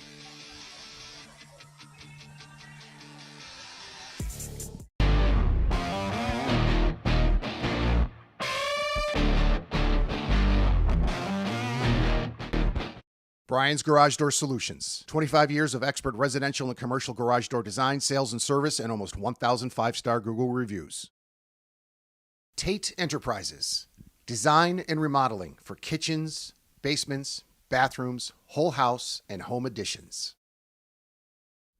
Brian's Garage Door Solutions. 25 years of expert residential and commercial garage door design, sales, and service, and almost 1,000 5-star Google reviews. Tate Enterprises. Design and remodeling for kitchens, basements, bathrooms, whole house, and home additions.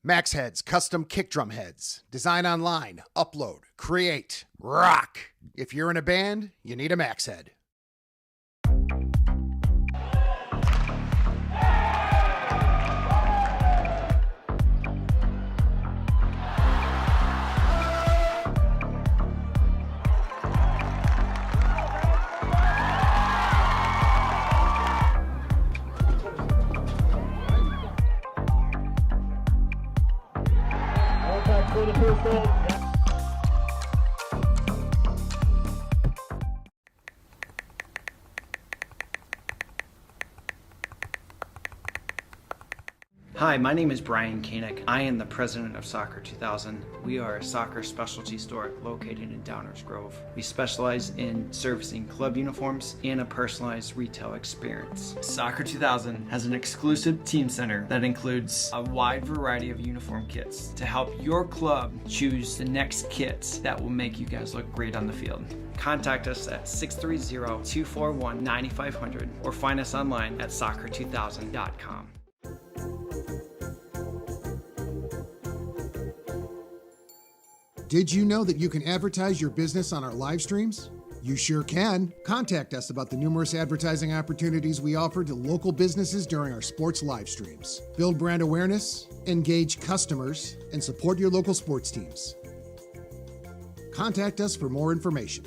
Max Heads Custom Kick Drum Heads. Design online, upload, create, rock. If you're in a band, you need a Max Head. Hi, my name is Brian Koehn. I am the president of Soccer 2000. We are a soccer specialty store located in Downers Grove. We specialize in servicing club uniforms and a personalized retail experience. Soccer 2000 has an exclusive team center that includes a wide variety of uniform kits to help your club choose the next kits that will make you guys look great on the field. Contact us at 630-241-9500 or find us online at soccer2000.com. Did you know that you can advertise your business on our live streams? You sure can. Contact us about the numerous advertising opportunities we offer to local businesses during our sports live streams. Build brand awareness, engage customers, and support your local sports teams. Contact us for more information.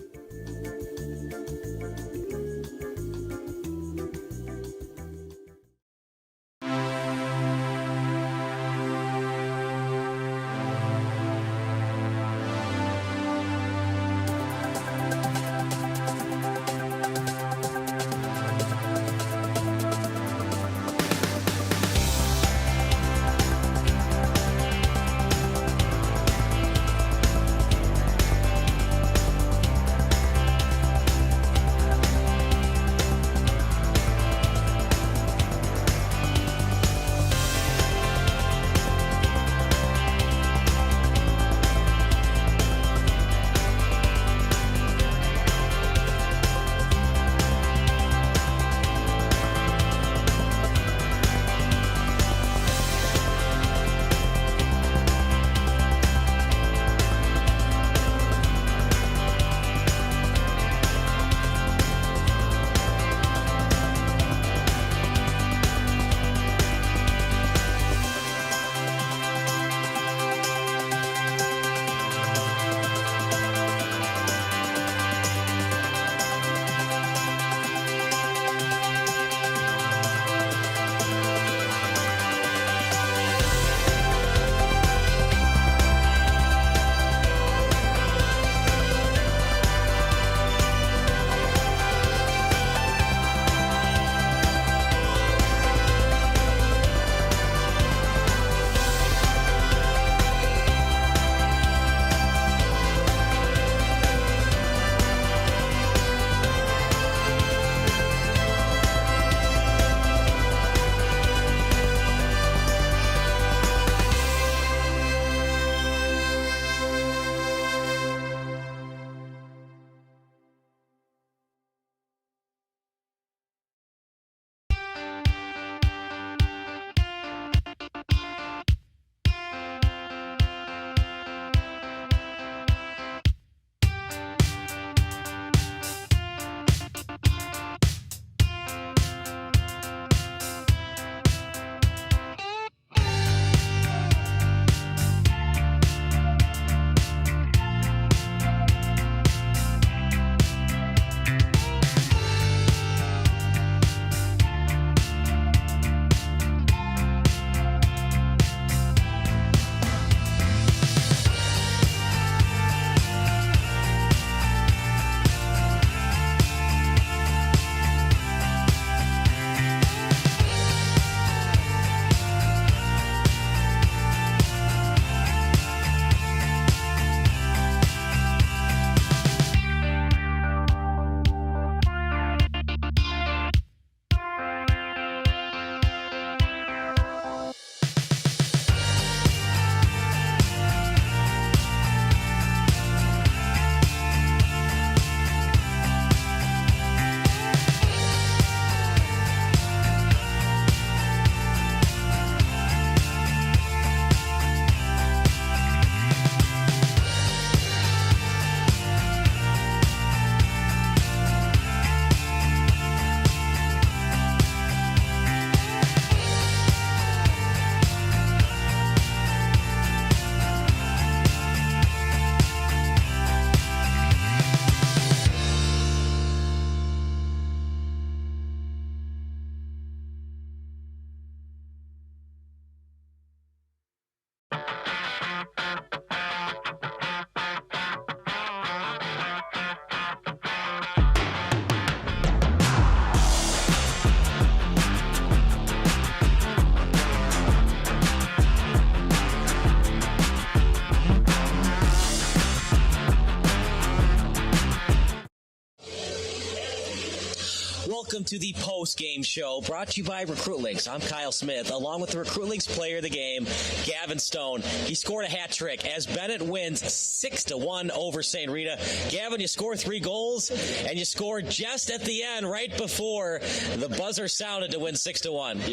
Welcome to the post-game show brought to you by Recruitlings. I'm Kyle Smith, along with the Recruitlings player of the game, Gavin Stone. He scored a hat trick as Benet wins 6-1 over St Rita. Gavin, you score 3 goals, and you scored just at the end, right before the buzzer sounded to win 6-1.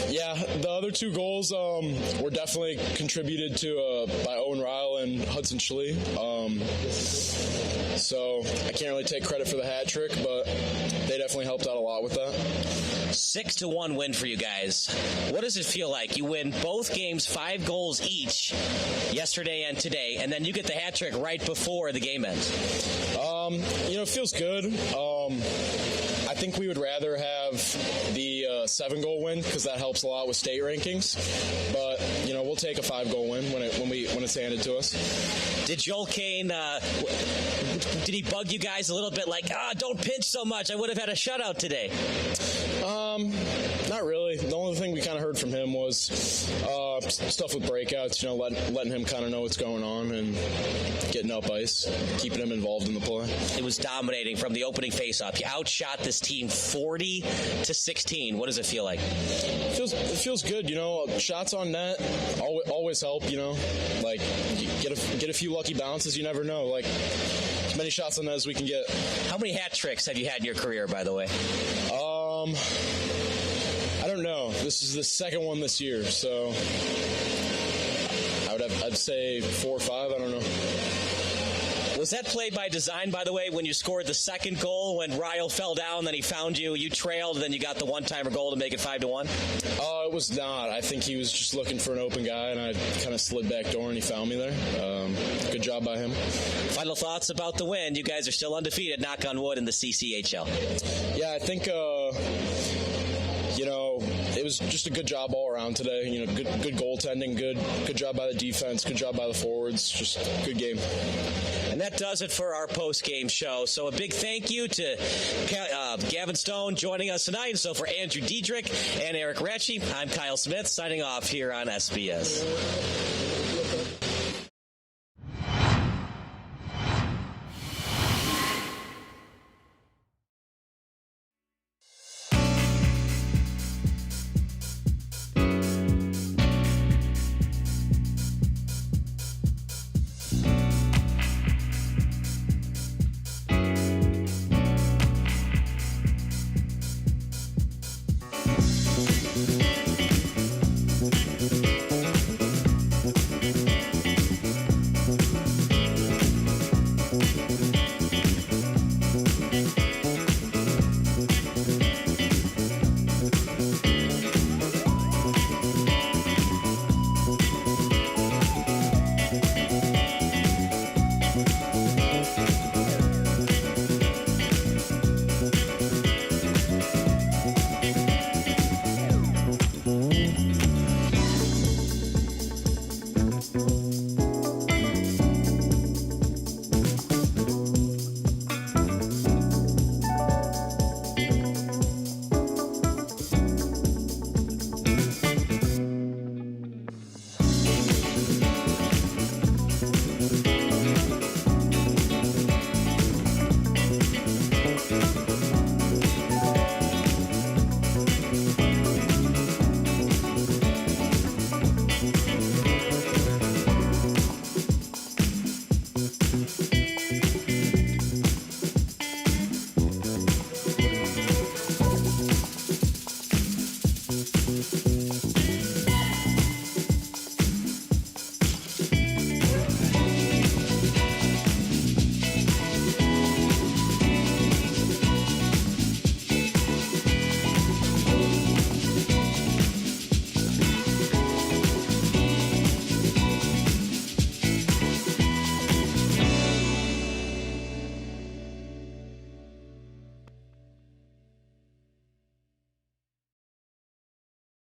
Yeah, the other 2 goals were definitely contributed to by Owen, Ryle, and Hudson Schlie. So I can't really take credit for the hat trick, but they definitely helped out a lot with that. 6-1 win for you guys. What does it feel like? You win both games 5 goals each yesterday and today, and then you get the hat trick right before the game ends. It feels good. I think we would rather have the 7-goal win because that helps a lot with state rankings. But we'll take a 5-goal win when it's handed to us. Did Joel Koehn, did he bug you guys a little bit like, don't pinch so much, I would have had a shutout today? Not really. The only thing we kind of heard from him was stuff with breakouts, letting him kind of know what's going on and getting up ice, keeping him involved in the play. It was dominating from the opening faceoff. You outshot this team 40-16. What does it feel like? It feels good. Shots on net always help. Like get a few lucky bounces. You never know. Like as many shots on net as we can get. How many hat tricks have you had in your career, by the way? I don't know. This is the second one this year, so I'd say 4 or 5. I don't know. Was that played by design, by the way, when you scored the second goal, when Ryle fell down, then he found you, you trailed, then you got the one-timer goal to make it 5-1? It was not. I think he was just looking for an open guy, and I kind of slid back door, and he found me there. Good job by him. Final thoughts about the win. You guys are still undefeated, knock on wood, in the CCHL. Yeah, I think... it was just a good job all around today. Good goaltending, good job by the defense, good job by the forwards, just good game. And that does it for our post-game show. So a big thank you to Gavin Stone joining us tonight. And so for Andrew Diedrich and Eric Ratchie, I'm Kyle Smith signing off here on SBS.